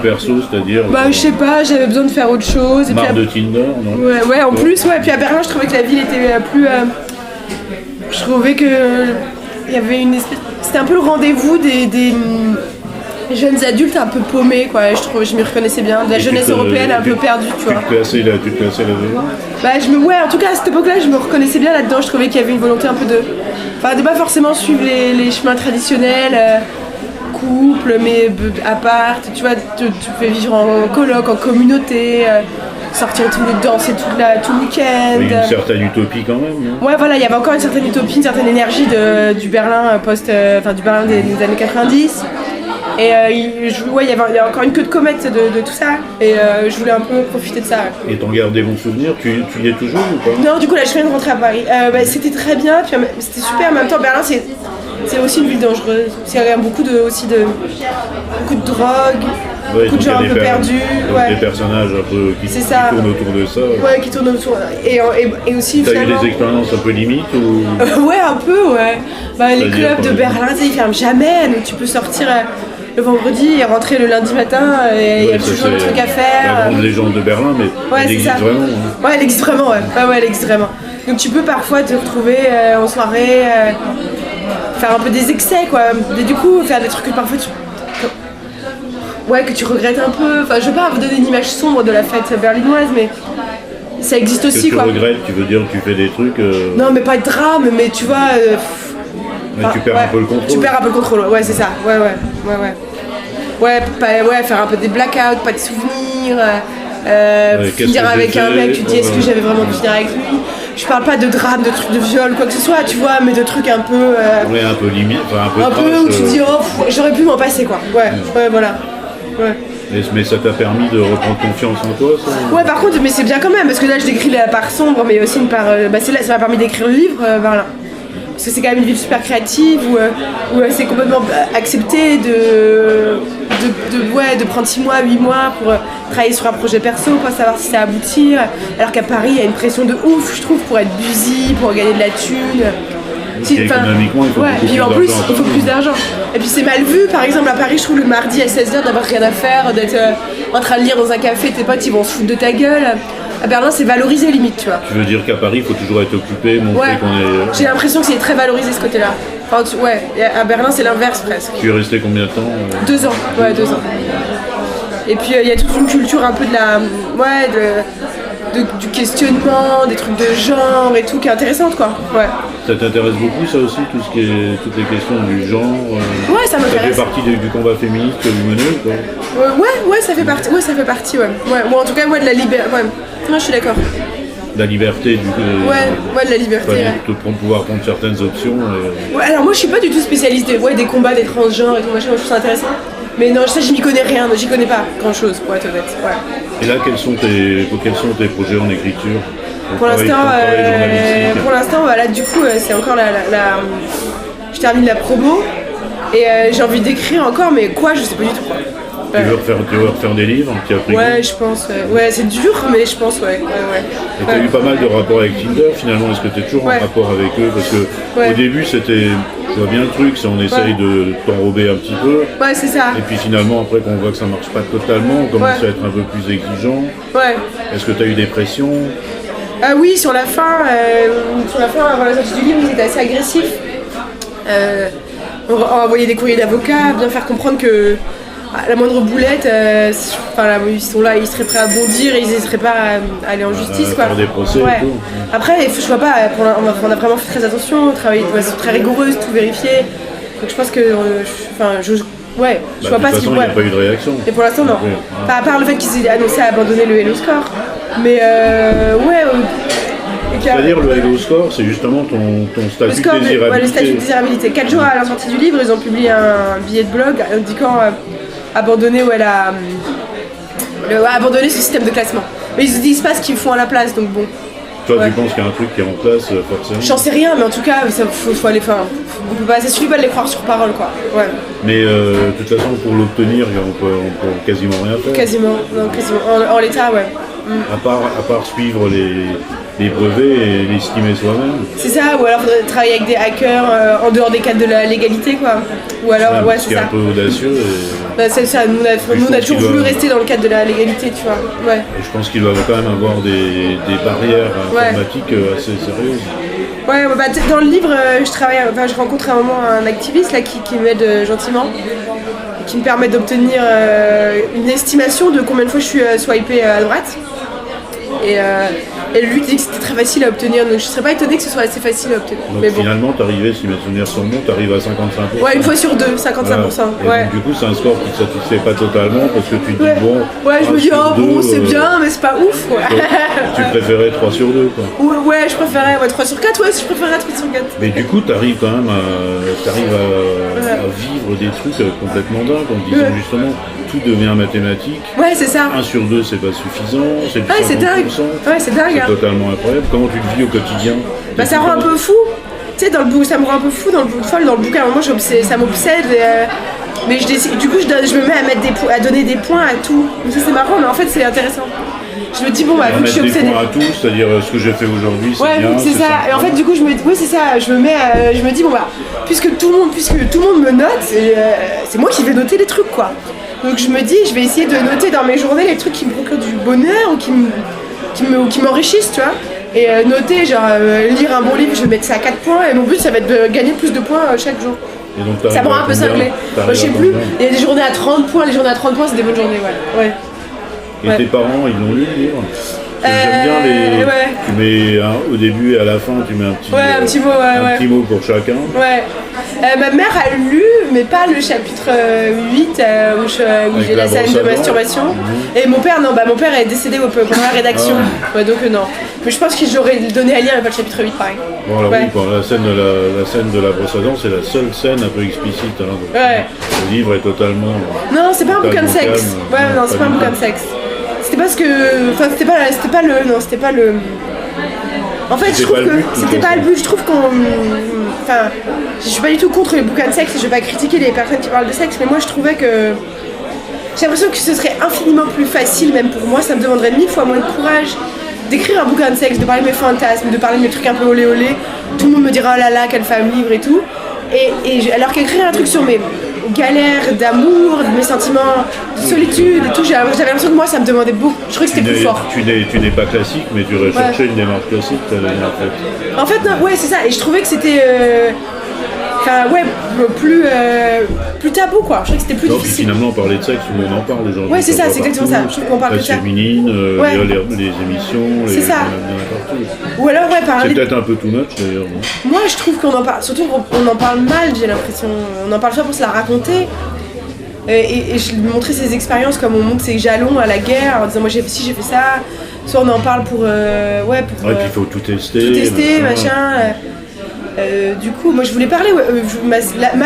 Perso, c'est-à-dire je sais pas, j'avais besoin de faire autre chose. Marre de Tinder, non? Ouais, en plus, ouais. Puis à Berlin, je trouvais que la ville était plus. Je trouvais que il y avait une espèce. C'était un peu le rendez-vous des jeunes adultes un peu paumés, quoi. Je m'y reconnaissais bien. De la jeunesse européenne un peu perdue, tu vois. Tu te plaçais là-dedans? Ouais, en tout cas à cette époque-là, je me reconnaissais bien là-dedans. Je trouvais qu'il y avait une volonté un peu de pas forcément suivre les chemins traditionnels. Couple, mais à part, tu vois, tu fais vivre en coloc, en communauté, sortir danser tout le week-end. Il y a une certaine utopie quand même, non? Ouais, voilà, il y avait encore une certaine utopie, une certaine énergie du Berlin du Berlin des années 90. Et il y avait encore une queue de comète de tout ça, et je voulais un peu profiter de ça. Et t'en gardes des bons souvenirs? Tu y es toujours ou pas? Non, du coup là je viens de rentrer à Paris. C'était très bien, puis c'était super, en même temps Berlin c'est aussi une ville dangereuse. Il y a beaucoup de drogue, beaucoup de gens un peu perdus. Des personnages un peu qui tournent autour de ça. Ouais, qui tournent autour. Et aussi T'as eu des expériences un peu limites ou... Ouais, un peu, ouais. Les clubs de Berlin, ils ferment jamais, donc tu peux sortir le vendredi et rentrer le lundi matin, et il y a toujours des trucs à faire. La grande légende de Berlin, mais elle existe vraiment. Hein. Ouais, elle existe vraiment, ouais. Ouais, elle existe vraiment. Donc tu peux parfois te retrouver en soirée, faire un peu des excès, quoi. Et du coup, faire des trucs que parfois que tu regrettes un peu. Enfin, je veux pas vous donner une image sombre de la fête berlinoise, mais ça existe aussi, quoi. Tu regrettes, tu veux dire que tu fais des trucs... Non, mais pas de drame, mais tu vois... mais tu perds un peu le contrôle. Tu perds un peu le contrôle, ouais, c'est ça. Ouais, faire un peu des blackouts, pas de souvenirs... finir avec un mec, tu te dis est-ce que j'avais vraiment dû finir avec lui. Je parle pas de drame, de trucs de viol, quoi que ce soit, tu vois, mais de trucs un peu... Ouais, un peu limite, un peu où tu te dis j'aurais pu m'en passer, quoi. Ouais, voilà. Ouais. Mais ça t'a permis de reprendre confiance en toi, ça? Ouais, par contre, mais c'est bien quand même, parce que là je décris la part sombre, mais aussi une part... ça m'a permis d'écrire le livre, Berlin. Parce que c'est quand même une ville super créative, où c'est complètement accepté de prendre 6 mois, 8 mois pour travailler sur un projet perso, pas savoir si ça aboutit. Alors qu'à Paris, il y a une pression de ouf, je trouve, pour être busy, pour gagner de la thune. Économiquement, il faut puis en plus, il faut plus d'argent. Et puis c'est mal vu, par exemple à Paris, je trouve le mardi à 16h d'avoir rien à faire, d'être en train de lire dans un café, tes potes ils vont se foutre de ta gueule. À Berlin, c'est valorisé limite, tu vois. Tu veux dire qu'à Paris, il faut toujours être occupé, montrer qu'on est... J'ai l'impression que c'est très valorisé ce côté-là. Enfin, à Berlin, c'est l'inverse presque. Tu es resté combien de temps 2 ans, 2 ans. Et puis il y a toute une culture un peu du questionnement, des trucs de genre et tout qui est intéressante, quoi. Ouais. Ça t'intéresse beaucoup, ça aussi, toutes les questions du genre? Ouais, ça m'intéresse. Ça fait partie du combat féministe que vous menez ou quoi? Ouais, ça fait partie. Ouais, ça fait partie, ouais. Moi, en tout cas, de la liberté. Ouais. Moi, je suis d'accord. La liberté, du coup. Ouais, de la liberté. Pour pouvoir prendre certaines options. Ouais, alors moi, je suis pas du tout spécialiste des combats des transgenres et tout machin. Moi, je trouve ça intéressant. Mais non, ça, je m'y connais rien. J'y connais pas grand-chose, pour être honnête. Ouais. Et là, quels sont tes projets en écriture? Pour l'instant, là, du coup, c'est encore je termine la promo et j'ai envie d'écrire encore, mais quoi, je sais pas du tout, quoi. Tu veux refaire des livres? Ouais, je pense. Ouais, c'est dur, mais je pense, ouais. Et t'as eu pas mal de rapports avec Tinder, finalement. Est-ce que t'es toujours en rapport avec eux? Parce que au début, c'était... Je vois bien le truc, c'est on essaye de t'enrober un petit peu. Ouais, c'est ça. Et puis finalement, après qu'on voit que ça marche pas totalement, on commence à être un peu plus exigeant. Ouais. Est-ce que t'as eu des pressions? Oui, sur la fin, avant la sortie du livre, ils étaient assez agressifs. On envoyait des courriers d'avocats, bien faire comprendre que la moindre boulette, ils sont là, ils seraient prêts à bondir et ils n'hésiteraient pas à aller en justice, quoi. Faire des procès et tout. Après, je vois pas, on a vraiment fait très attention, travailler de façon très rigoureuse, tout vérifier. Donc je pense que, je vois pas ce qu'il il n'y a pas eu de réaction. Et pour l'instant, non. Enfin, à part le fait qu'ils aient annoncé abandonner le Hello Score. Mais c'est-à-dire le Hello Score, c'est justement ton statut de désirabilité. Le statut de désirabilité. 4 jours à la sortie du livre, ils ont publié un billet de blog indiquant abandonner abandonner ce système de classement. Mais ils se disent pas ce qu'ils font à la place, donc bon. Toi, tu penses qu'il y a un truc qui est en place, forcément? J'en sais rien, mais en tout cas, faut aller. Enfin, on peut pas, ça suffit pas de les croire sur parole, quoi. Ouais. Mais de toute façon, pour l'obtenir, on peut quasiment rien faire. Quasiment. En l'état, ouais. À part suivre les brevets et l'estimer soi-même. C'est ça, ou alors faudrait travailler avec des hackers en dehors des cadres de la légalité, quoi. Ou alors, c'est ça. C'est un peu audacieux. C'est ça, nous on a toujours voulu rester dans le cadre de la légalité, tu vois. Ouais. Et je pense qu'il doit quand même avoir des barrières informatiques assez sérieuses. Ouais, dans le livre, je rencontre à un moment un activiste là, qui m'aide gentiment, qui me permet d'obtenir une estimation de combien de fois je suis swipée à droite. Et lui dit que c'était très facile à obtenir, donc je serais pas étonnée que ce soit assez facile à obtenir. Donc mais finalement, t'arrivais, si mes souvenirs sont bons, t'arrives à 55%. Ouais, une fois sur deux, 55%. Voilà. Et donc, du coup, c'est un score qui ne satisfait pas totalement parce que tu te dis bon. Ouais, je me dis c'est bien, mais c'est pas ouf. Ouais. Tu préférais 3 sur 2, quoi. Ouais, je préférais 3 sur 4, je préférais 3 sur 4. Mais du coup, t'arrives quand même à vivre des trucs complètement dingues en disant justement tout devient mathématique. Ouais, c'est ça. 1 sur 2, c'est pas suffisant. C'est du 50%. C'est dingue. Ouais, c'est dingue. C'est totalement incroyable. Comment tu le vis au quotidien? Ça rend un peu fou. Tu sais, ça me rend un peu fou dans le bouquin. Moi, ça m'obsède. Mais du coup, je me mets à donner des points à tout. Donc ça, c'est marrant, mais en fait, c'est intéressant. Je me dis, vu que je suis obsédée. Des points à tout, c'est-à-dire ce que j'ai fait aujourd'hui, c'est bien. C'est ça. Et en fait, du coup, je me dis, puisque tout le monde me note, c'est moi qui vais noter les trucs, quoi. Donc je me dis, je vais essayer de noter dans mes journées les trucs qui me procurent du bonheur ou qui m'enrichissent, tu vois. Et noter, lire un bon livre, je vais mettre ça à 4 points. Et mon but, ça va être de gagner plus de points chaque jour. Et donc, ça me rend un peu cinglé. Je sais plus, il y a des journées à 30 points. Les journées à 30 points, c'est des bonnes journées, ouais. Et tes parents, ils l'ont lu le livre? J'aime bien tu mets au début et à la fin, tu mets un petit mot, petit mot pour chacun. Ouais. Ma mère a lu, mais pas le chapitre 8 où j'ai la scène de masturbation. Et mon père, mon père est décédé pendant la rédaction. Ouais, donc non. Mais je pense que j'aurais donné à lire, mais pas le chapitre 8 pareil. Bon, alors la scène de la brosse à dents, c'est la seule scène un peu explicite. Hein, donc, le livre est totalement. Non, c'est pas un bouquin de sexe. Non, c'est pas un bouquin de sexe. C'était parce que. Enfin, c'était pas le. En fait, je trouve que c'était pas le but. Je trouve enfin, je suis pas du tout contre les bouquins de sexe et je vais pas critiquer les personnes qui parlent de sexe, mais moi je trouvais que. J'ai l'impression que ce serait infiniment plus facile, même pour moi, ça me demanderait 1000 fois moins de courage d'écrire un bouquin de sexe, de parler de mes fantasmes, de parler de mes trucs un peu olé olé. Tout le monde me dira oh là là, quelle femme libre et tout. Alors qu'écrire un truc sur mes galères d'amour, de mes sentiments de solitude et tout, j'avais l'impression que moi ça me demandait beaucoup. Je trouvais que c'était plus fort. Tu n'es pas classique, mais tu recherchais une démarche classique, en fait. Non, c'est ça, et je trouvais que c'était plus tabou, quoi. Je trouvais que c'était plus difficile. Finalement, parler de sexe, tout le monde en parle aujourd'hui. Ouais, c'est ça, c'est exactement ça. Je trouve qu'on parle de ça. Féminine, les émissions, c'est ça. Partout. Ou alors, parler. C'est peut-être un peu too much d'ailleurs. Moi, je trouve qu'on en parle, surtout on en parle mal, j'ai l'impression. On en parle pas pour se la raconter. Et je lui montrais ses expériences comme on montre ses jalons à la guerre en disant moi j'ai fait ça. Soit on en parle pour. Puis il faut tout tester. Tout tester, machin. Du coup, moi je voulais parler, ma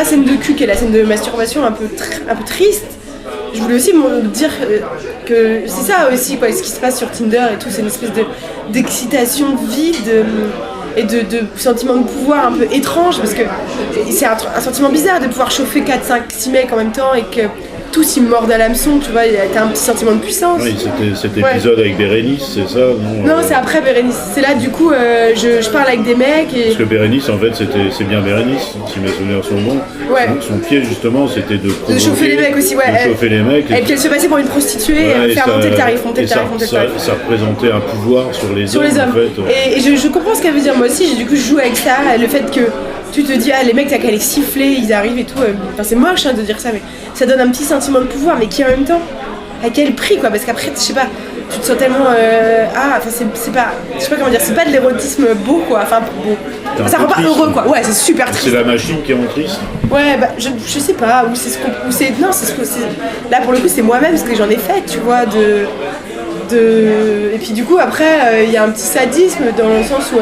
scène de cul, qui est la scène de masturbation un peu triste. Je voulais aussi dire que c'est ça aussi, quoi, ce qui se passe sur Tinder et tout, c'est une espèce d'excitation vide et de sentiment de pouvoir un peu étrange, parce que c'est un sentiment bizarre de pouvoir chauffer 4, 5, 6 mecs en même temps et que tous ils me mordent à l'hameçon, tu vois, t'as un petit sentiment de puissance. Oui, c'était cet épisode avec Bérénice, c'est ça? Non, c'est après Bérénice. C'est là, du coup, je parle avec des mecs et... Parce que Bérénice, en fait, c'est bien Bérénice, si mes souvenirs sont bons. Ouais. Donc, son pied, justement, c'était de chauffer les mecs aussi, de chauffer les mecs. Et puis elle se passait pour une prostituée et faire monter le tarif, Ça représentait un pouvoir sur les hommes, en fait. Et je comprends ce qu'elle veut dire, moi aussi, du coup, je joue avec ça, le fait que... Tu te dis, les mecs, t'as qu'à les siffler, ils arrivent et tout. Enfin, c'est moche de dire ça, mais ça donne un petit sentiment de pouvoir, mais qui en même temps à quel prix quoi, parce qu'après je sais pas, tu te sens tellement c'est pas, je sais pas comment dire, c'est pas de l'érotisme beau quoi, enfin beau, ça rend pas heureux quoi, ouais c'est super triste. C'est la machine qui rend triste. Ouais bah je sais pas, ou c'est ce qu'on, ou c'est non c'est ce que c'est, là pour le coup c'est moi-même parce que j'en ai fait, tu vois, et puis du coup après il y a un petit sadisme dans le sens où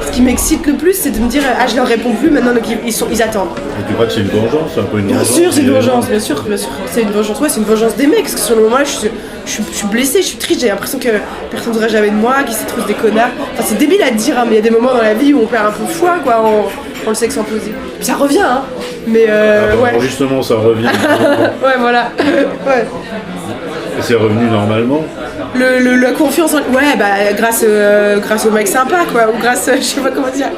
ce qui m'excite le plus c'est de me dire je leur réponds plus maintenant donc ils attendent. Et tu crois que c'est une vengeance, un peu une bien vengeance? Sûr c'est une vengeance, bien sûr c'est une vengeance, ouais c'est une vengeance des mecs parce que sur le moment là je suis blessée, je suis triste, j'ai l'impression que personne ne voudrait jamais de moi, qu'ils se trouvent des connards, enfin c'est débile à dire mais il y a des moments dans la vie où on perd un peu de foi quoi en le sexe imposé, puis ça revient hein mais ouais justement ça revient. ouais voilà ouais. Et c'est revenu normalement. La confiance en... Ouais, bah grâce au mec sympa, quoi, ou grâce... je sais pas comment dire.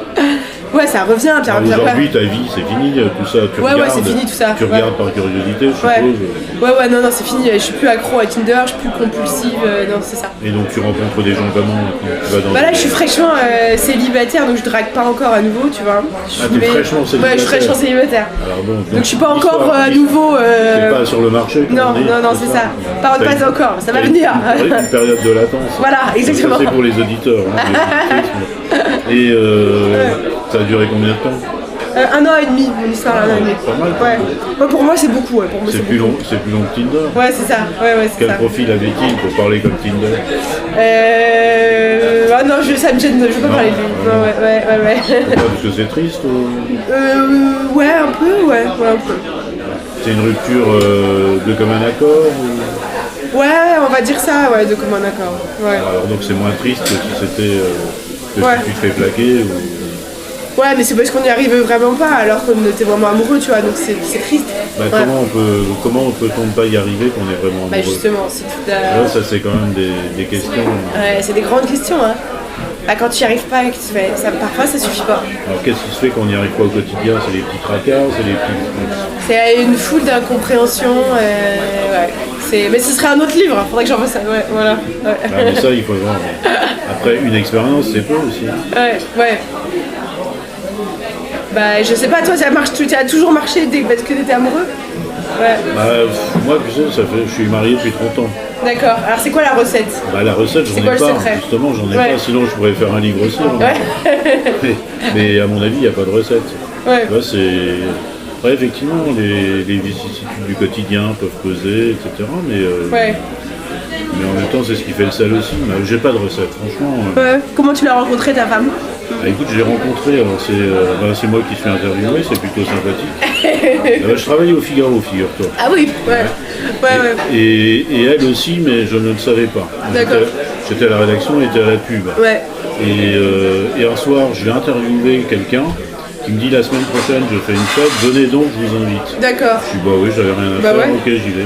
Ouais, ça revient, puis aujourd'hui, ta vie, c'est fini, tout ça, tu regardes. Ouais, c'est fini, tout ça. Tu regardes par curiosité, je suppose. Ouais, non, c'est fini, je suis plus accro à Tinder, je suis plus compulsive, non, c'est ça. Et donc tu rencontres des gens comment quand tu vas dans... Bah là, je suis fraîchement célibataire, donc je drague pas encore à nouveau, tu vois. T'es fraîchement célibataire? Ouais, je suis fraîchement célibataire. Alors bon, donc je suis pas encore à nouveau... T'es pas sur le marché non, c'est ça. Pas encore, ça va venir. Une période de latence. Voilà, exactement. Ça, c'est pour les auditeurs. Et ça a duré combien de temps? 1 an et demi, mon histoire, 1 an et demi. Pas mal. Ouais, pour moi c'est beaucoup. Ouais, pour moi, c'est plus long que Tinder. Ouais, c'est ça. Ouais, c'est Quel ça. profil avait-il pour parler comme Tinder? Ah non, ça me gêne, je peux pas parler de lui. Ouais. Pourquoi? Parce que c'est triste ou... Ouais, un peu. C'est une rupture de commun accord ou... Ouais, on va dire ça, ouais, de commun accord. Ouais. Alors donc c'est moins triste que si c'était si tu te fais plaquer ou... Ouais, mais c'est parce qu'on n'y arrive vraiment pas alors qu'on était vraiment amoureux, tu vois, donc c'est triste. Bah, ouais. Comment peut-on ne pas y arriver quand on est vraiment amoureux? Bah justement, c'est tout là, ça c'est quand même des questions. Ouais, c'est des grandes questions, hein. Bah, quand tu n'y arrives pas, parfois ça suffit pas. Alors qu'est-ce qui se fait qu'on n'y arrive pas au quotidien? C'est les petits tracas, c'est les petits... C'est une foule d'incompréhension, ouais. Mais ce serait un autre livre, faudrait que j'en fasse ça, ouais, voilà. Ouais. Ah, mais ça, il faut voir. Après, une expérience, c'est peu aussi. Ouais. Bah, je sais pas, toi, tu as toujours marché parce que t'étais amoureux? Ouais. Bah, moi, tu sais, je suis marié depuis 30 ans. D'accord, alors c'est quoi la recette? Bah, la recette, j'en ai pas, justement, j'en ai pas, sinon je pourrais faire un livre aussi. Mais à mon avis, il n'y a pas de recette. Ouais. Là, après, effectivement, les vicissitudes du quotidien peuvent peser, etc. Mais en même temps, c'est ce qui fait le sel aussi. J'ai pas de recette, franchement. Comment tu l'as rencontré, ta femme? Écoute, je l'ai rencontré, c'est moi qui suis interviewé, c'est plutôt sympathique. Je travaillais au Figaro, figure-toi. Ah oui, ouais. Et elle aussi, mais je ne le savais pas. J'étais à la rédaction, elle était à la pub. Ouais. Et un soir, je vais interviewer quelqu'un qui me dit la semaine prochaine, je fais une fête, venez donc, je vous invite. D'accord. Je dis bah oui, j'avais rien à faire, ok, j'y vais.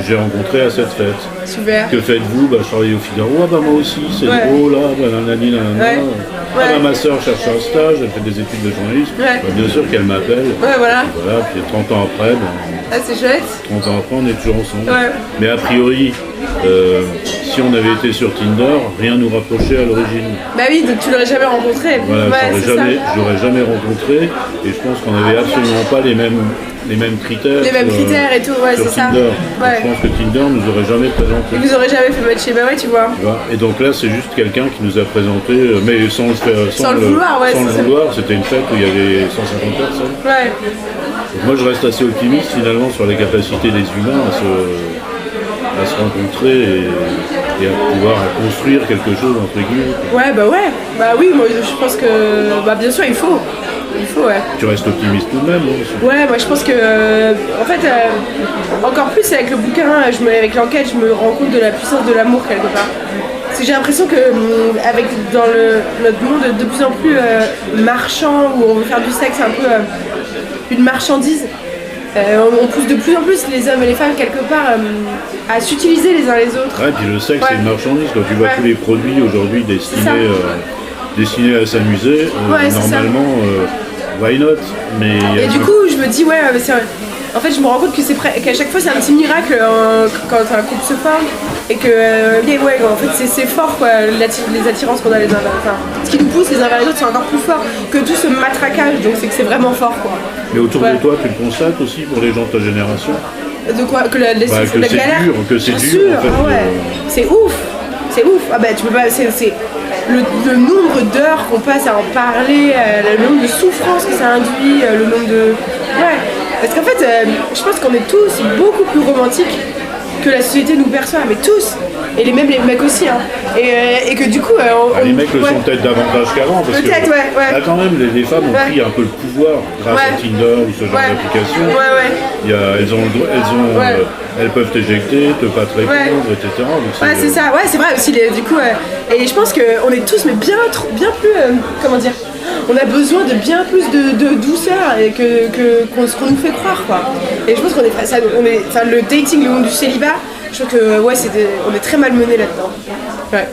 J'ai rencontré à cette fête. Super. Que faites-vous? Bah, je travaille au Figaro. Ah bah moi aussi, c'est drôle, là, nanani. Ah bah ma soeur cherche un stage, elle fait des études de journalisme. Bah, bien sûr qu'elle m'appelle. Voilà, puis 30 ans après, c'est chouette. 30 ans après, on est toujours ensemble. Ouais. Mais a priori, si on avait été sur Tinder, rien nous rapprochait à l'origine. Bah oui, donc tu l'aurais jamais rencontré. Voilà, j'aurais jamais rencontré, et je pense qu'on n'avait absolument pas les mêmes critères. Les mêmes critères et tout, c'est ça. Tinder. Je pense que Tinder nous aurait jamais présenté. Il nous aurait jamais fait matcher, bah ouais, tu vois. Et donc là, c'est juste quelqu'un qui nous a présenté, mais sans le faire, sans le vouloir, c'était une fête où il y avait 150 personnes. Ouais. Donc moi, je reste assez optimiste finalement sur les capacités des humains à se rencontrer et à pouvoir construire quelque chose entre guillemets. Bah oui, moi je pense que bien sûr il faut, ouais. Tu restes optimiste tout de même, aussi. Ouais, moi je pense que en fait encore plus avec le bouquin, avec l'enquête, je me rends compte de la puissance de l'amour quelque part. Parce que j'ai l'impression que dans notre monde de plus en plus marchand, où on veut faire du sexe un peu une marchandise, on pousse de plus en plus les hommes et les femmes quelque part à s'utiliser les uns les autres. Ouais, puis le sexe c'est une marchandise. Quand tu vois tous les produits aujourd'hui destinés à s'amuser, normalement, why not? Et du coup, je me dis, en fait, je me rends compte qu'à chaque fois, c'est un petit miracle quand un couple se forme et que, en fait, c'est fort, quoi, les attirances qu'on a les uns vers les autres. Ce qui nous pousse les uns vers les autres, c'est encore plus fort que tout ce matraquage, donc c'est que c'est vraiment fort, quoi. Mais autour de toi, tu le constates aussi pour les gens de ta génération? De quoi? Que la galère. Que c'est Bien dur, sûr, en fait. ah ouais. C'est ouf. C'est ouf. Ah bah tu peux pas. C'est le nombre d'heures qu'on passe à en parler, le nombre de souffrances que ça induit, le nombre de. Ouais. Parce qu'en fait, je pense qu'on est tous beaucoup plus romantiques que la société nous perçoit, mais tous. Et même les mecs aussi, hein. Et que du coup, les mecs le sont peut-être davantage qu'avant, parce que là quand même, les femmes ont pris un peu le pouvoir grâce à Tinder ou ce genre d'application. Elles peuvent t'éjecter, pas te répondre, etc. Donc c'est ça. Ouais, c'est vrai aussi. Du coup, et je pense qu'on est tous, mais bien plus, comment dire. On a besoin de bien plus de douceur et ce qu'on nous fait croire, quoi. Et je pense qu'on est le dating, le monde du célibat. Je trouve que on est très malmenés là-dedans. Ouais.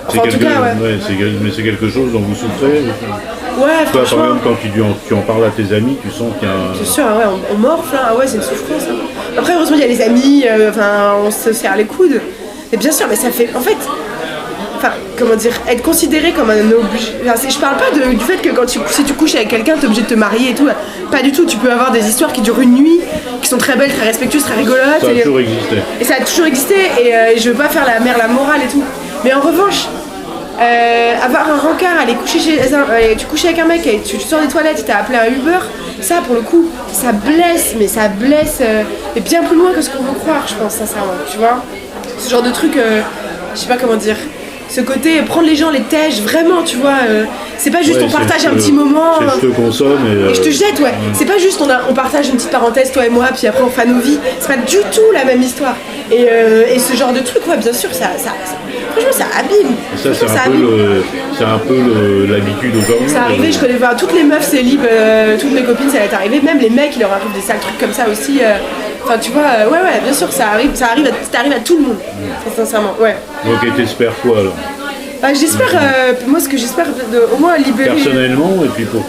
Enfin, en tout cas, mais c'est quelque chose dont vous souffrez. Ouais, toi, franchement. par exemple, quand tu en parles à tes amis, tu sens qu'il y a un... C'est sûr, ouais, on morfle, hein. Ah ouais, c'est une souffrance. Hein. Après, heureusement, il y a les amis, on se serre les coudes. Et bien sûr, mais ça fait... En fait, comment dire, être considéré comme un objet. Je parle pas du fait que si tu couches avec quelqu'un, t'es obligé de te marier et tout. Pas du tout. Tu peux avoir des histoires qui durent une nuit, qui sont très belles, très respectueuses, très rigolotes. Ça a toujours existé. Et ça a toujours existé. Et je veux pas faire la mère, la morale et tout. Mais en revanche, avoir un rencard, aller coucher tu couches avec un mec et tu sors des toilettes, t'as appelé un Uber, ça pour le coup, ça blesse, mais ça blesse et bien plus loin que ce qu'on veut croire, je pense, sincèrement. Tu vois, ce genre de truc, je sais pas comment dire. Ce côté, prendre les gens, les tèches, vraiment, tu vois, c'est pas juste on partage un petit moment. Je te consomme et je te jette, ouais. C'est pas juste on partage une petite parenthèse, toi et moi, puis après on fait nos vies. C'est pas du tout la même histoire. Et ce genre de truc, ouais, bien sûr, franchement, ça abîme. Et ça, c'est un peu l'habitude aujourd'hui. Ça arrivé, je connais pas toutes les meufs célib, toutes mes copines, ça va arrivé. Même les mecs, il leur arrive des sales trucs comme ça aussi. Enfin, tu vois, ouais, bien sûr, ça arrive à tout le monde, sincèrement, ouais. Donc, t'espères quoi alors? J'espère, moi ce que j'espère, au moins libérer... Personnellement, et puis pour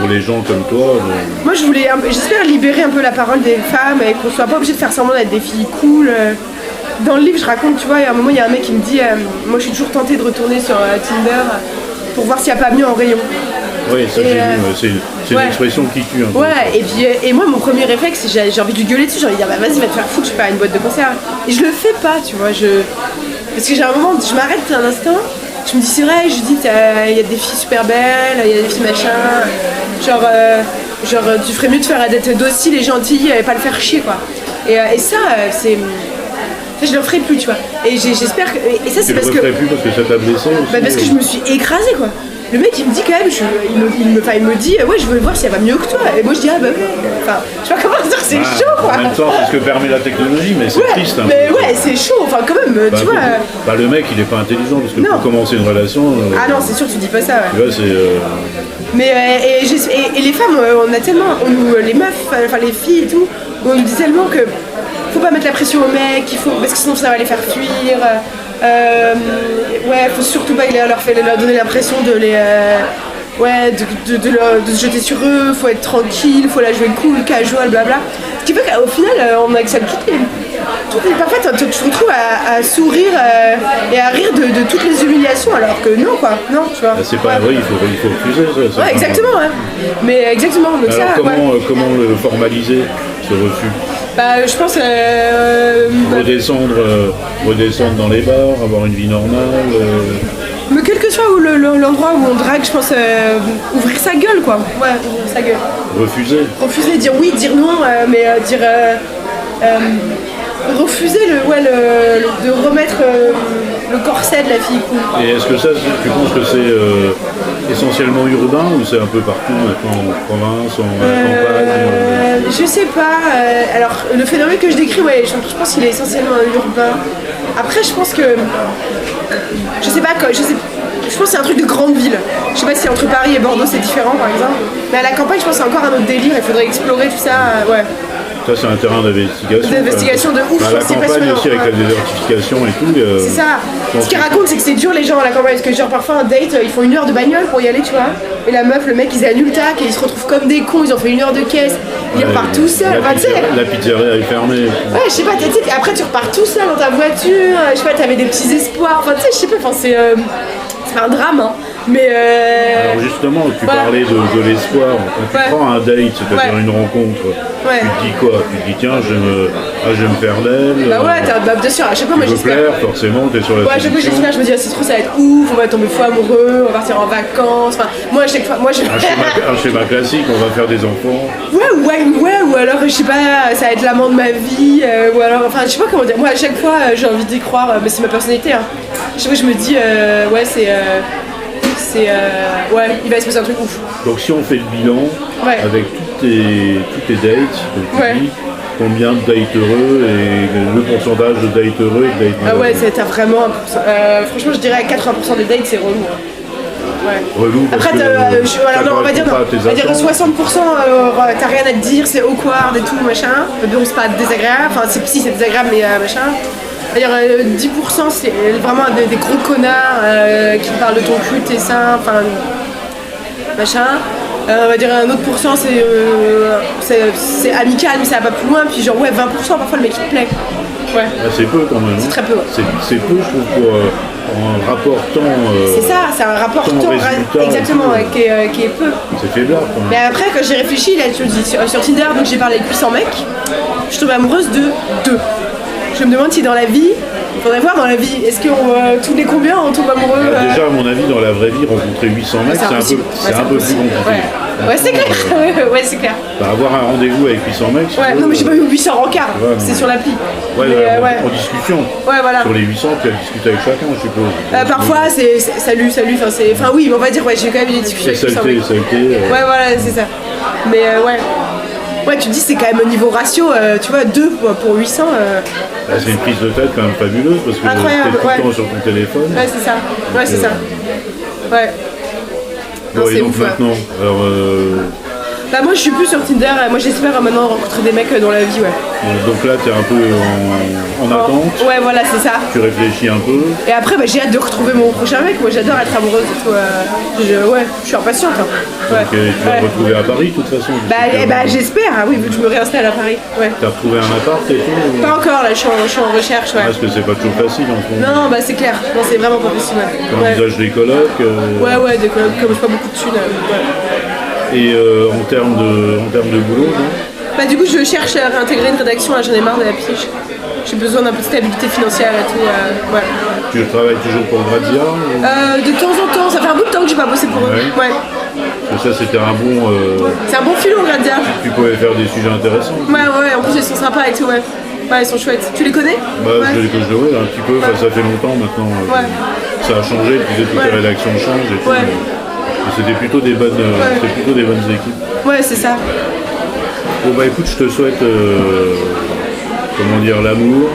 les gens comme toi... Moi j'espère libérer un peu la parole des femmes et qu'on soit pas obligé de faire semblant d'être des filles cool. Dans le livre, je raconte, tu vois, à un moment, il y a un mec qui me dit moi je suis toujours tentée de retourner sur Tinder pour voir s'il n'y a pas mieux en rayon. Oui, ça j'ai vu, c'est une expression qui tue un peu. Ouais, et moi mon premier réflexe, j'ai envie de lui gueuler dessus, j'ai envie de dire bah vas-y, va te faire foutre, je fais pas une boîte de concert. Et je le fais pas, tu vois, parce que j'ai un moment, je m'arrête un instant, je me dis c'est vrai, je dis il y a des filles super belles, il y a des filles machin, genre tu ferais mieux de faire d'être docile et gentille et pas le faire chier, quoi. Et ça, c'est... Je le ferai plus, tu vois. Et j'espère que... Et ça, c'est parce que... Tu le ferais plus parce que ça t'a blessé aussi, parce que je me suis écrasée, quoi. Le mec, il me dit quand même, il me dit, ouais, je veux voir si elle va mieux que toi. Et moi, je dis, ah bah ouais. Enfin, je sais pas comment dire, c'est chaud, quoi. En même temps, c'est ce que permet la technologie, mais c'est triste. Hein, mais ouais, c'est chaud, enfin, quand même, tu vois. Le mec, il est pas intelligent, parce que pour commencer une relation... Ah non, c'est sûr, tu dis pas ça, ouais. Tu vois, c'est... Mais, et les femmes, on a tellement... les meufs, enfin, les filles et tout, on nous dit tellement que... Faut pas mettre la pression aux mecs, parce que sinon ça va les faire fuir. Faut surtout pas leur donner l'impression de se jeter sur eux, faut être tranquille, faut la jouer cool, casual, blabla. Ce qui fait qu'au final, on accepte toutes les... Parfois, tu te retrouves à sourire et à rire de toutes les humiliations, alors que non, quoi. Non, tu vois. C'est pas vrai, il faut refuser ça. Ouais, exactement, ouais. Mais exactement. Donc alors, comment le formaliser, ce refus? Je pense... redescendre dans les bars, avoir une vie normale... Mais quel que soit l'endroit où on drague, je pense ouvrir sa gueule, quoi. Ouais, ouvrir sa gueule. Refuser, dire oui, dire non, mais dire... refuser de remettre le corset de la fille cool. Et est-ce que ça, tu penses que c'est essentiellement urbain ou c'est un peu partout maintenant en province, en campagne Je sais pas. Alors le phénomène que je décris, je pense qu'il est essentiellement urbain. Après, je pense que je sais pas quoi. Je pense que c'est un truc de grande ville. Je sais pas si entre Paris et Bordeaux c'est différent par exemple. Mais à la campagne, je pense que c'est encore un autre délire. Il faudrait explorer tout ça. Ouais. Ça, c'est un terrain d'investigation. D'investigation de ouf. À la campagne aussi, avec la désertification et tout. C'est ça. Ce qu'ils racontent, c'est que c'est dur les gens à la campagne. Parce que, genre, parfois, un date, ils font 1 heure de bagnole pour y aller, tu vois. Et la meuf, le mec, ils annulent le tac et ils se retrouvent comme des cons. Ils ont fait 1 heure de caisse. Ils repartent tout seuls. La pizzeria est fermée. Ouais, je sais pas. Après, tu repars tout seul dans ta voiture. Je sais pas, t'avais des petits espoirs. Enfin, tu sais, je sais pas. Enfin, c'est un drame, hein. Mais Alors justement, tu parlais de l'espoir. Quand tu prends un date, c'est-à-dire une rencontre, tu te dis quoi? Tu te dis tiens, je vais me faire d'elle. Bah ouais, bien sûr, à chaque fois moi j'espère. Plaire, forcément, t'es sur la à chaque fois j'espère, je me dis c'est trop, ça va être ouf, on va tomber fou amoureux, on va partir en vacances. Enfin, moi à chaque fois, un schéma classique, on va faire des enfants. Ouais, ou alors je sais pas, ça va être l'amant de ma vie, ou alors, enfin je sais pas comment dire. Moi à chaque fois j'ai envie d'y croire, mais c'est ma personnalité. Hein. Chaque fois je me dis ouais, il va se passer un truc ouf. Donc si on fait le bilan, avec toutes tes dates, donc tu dis combien de dates heureux et le pourcentage de dates heureux et de dates malheureux. Ah ouais, t'as vraiment franchement je dirais 80% des dates c'est relou. Ouais. Relou parce après, on va dire 60%, t'as rien à te dire, c'est awkward et tout, machin. Mais bon, c'est pas désagréable, enfin si c'est désagréable, mais machin. C'est-à-dire 10% c'est vraiment des gros connards qui parlent de ton cul, tes seins, enfin machin. On va dire un autre pourcent c'est amical mais ça va pas plus loin, puis genre 20% parfois le mec il te plaît. Ouais. Ah, c'est peu quand même. C'est très peu. C'est peu je trouve pour un rapport temps. C'est ça, c'est un rapport temps exactement qui est peu. C'est faiblard quand même. Mais après quand j'ai réfléchi, là je dis sur Tinder, donc j'ai parlé avec 800 mecs, je tombe amoureuse de 2. Je me demande si dans la vie, il faudrait voir dans la vie, est-ce qu'on tous les combien on tombe amoureux Déjà à mon avis dans la vraie vie rencontrer 800 mecs c'est un peu plus compliqué. Ouais c'est clair. Ouais c'est clair. Avoir un rendez-vous avec 800 mecs. Ouais, non mais j'ai pas eu 800 rencarts, c'est sur l'appli. En discussion. Ouais voilà. Sur les 800 tu as discuté avec chacun je suppose. Parfois c'est salut, enfin oui mais on va dire j'ai quand même eu des discussions avec 800 mecs. Ouais voilà c'est ça. Mais ouais, tu te dis c'est quand même au niveau ratio, tu vois, 2 pour 800. C'est une prise de tête quand même fabuleuse parce que incroyable, t'es tout le temps sur ton téléphone. Ouais, c'est ça. Ouais, c'est ça. Ouais. Non, et donc ouf, maintenant, alors. Bah moi je suis plus sur Tinder, moi j'espère maintenant rencontrer des mecs dans la vie, ouais. Donc là t'es un peu en attente. Ouais voilà c'est ça. Tu réfléchis un peu. Et après j'ai hâte de retrouver mon prochain mec, moi j'adore être amoureuse et tout. Ouais, je suis impatiente. Hein. Ouais. Donc tu vas retrouver à Paris de toute façon. J'espère, oui vu que je me réinstalle à Paris. Ouais. T'as retrouvé un appart et tout Pas encore là, je suis en recherche, ouais. Parce que c'est pas toujours facile en ce moment. Non bah c'est clair, non c'est vraiment pas facile. Tu envisages des colocs Ouais, des colocs, comme j'ai pas beaucoup de thunes. Et en termes de boulot, non? Bah du coup je cherche à réintégrer une rédaction, j'en ai marre de la pige. J'ai besoin d'un peu de stabilité financière et tout. Ouais. Tu travailles toujours pour Grazia De temps en temps, ça fait un bout de temps que j'ai pas bossé pour eux. Ouais. Parce que ça c'était un bon. C'est un bon filon Grazia. Tu pouvais faire des sujets intéressants. Ouais, en plus ils sont sympas et tout, ouais. Ouais, ils sont chouettes. Tu les connais? Je les connais un petit peu, ça fait longtemps maintenant. Ça a changé, puis toutes les rédactions changent et tout. C'était plutôt des bonnes équipes. Ouais, c'est ça. Bon bah écoute, je te souhaite l'amour.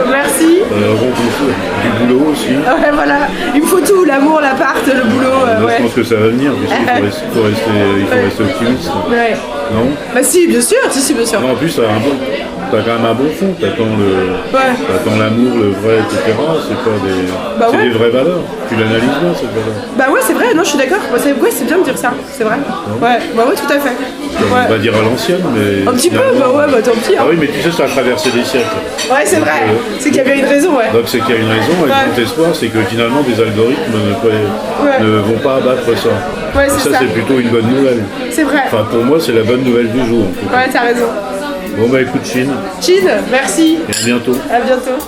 Merci. Du boulot aussi. Ouais voilà, il me faut tout, l'amour, l'appart, le boulot. Je pense que ça va venir, puisqu'il faut rester optimiste. Ouais. Non? Bah si, bien sûr, bien sûr. Non, en plus t'as quand même un bon fond, t'attends l'amour, le vrai, etc. C'est des vraies valeurs. Tu l'analyses bien cette valeur. Bah ouais c'est vrai, non je suis d'accord. C'est bien de dire ça, c'est vrai. Ouais, tout à fait. On va dire à l'ancienne, mais. Un petit peu, tant pis. Hein. Ah oui, mais tu sais, ça a traversé des siècles. Ouais, c'est vrai. C'est qu'il y a bien une raison, ouais. Donc c'est qu'il y a une raison, et mon espoir, c'est que finalement des algorithmes ne vont pas abattre ça. Ouais, c'est ça. C'est plutôt une bonne nouvelle. C'est vrai. Enfin, pour moi, c'est la bonne nouvelle du jour. Ouais, t'as raison. Bon, bah écoute, Chine, merci. Et à bientôt. À bientôt.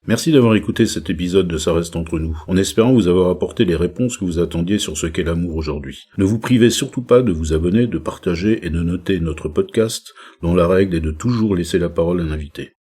Merci d'avoir écouté cet épisode de Ça reste entre nous, en espérant vous avoir apporté les réponses que vous attendiez sur ce qu'est l'amour aujourd'hui. Ne vous privez surtout pas de vous abonner, de partager et de noter notre podcast, dont la règle est de toujours laisser la parole à l'invité.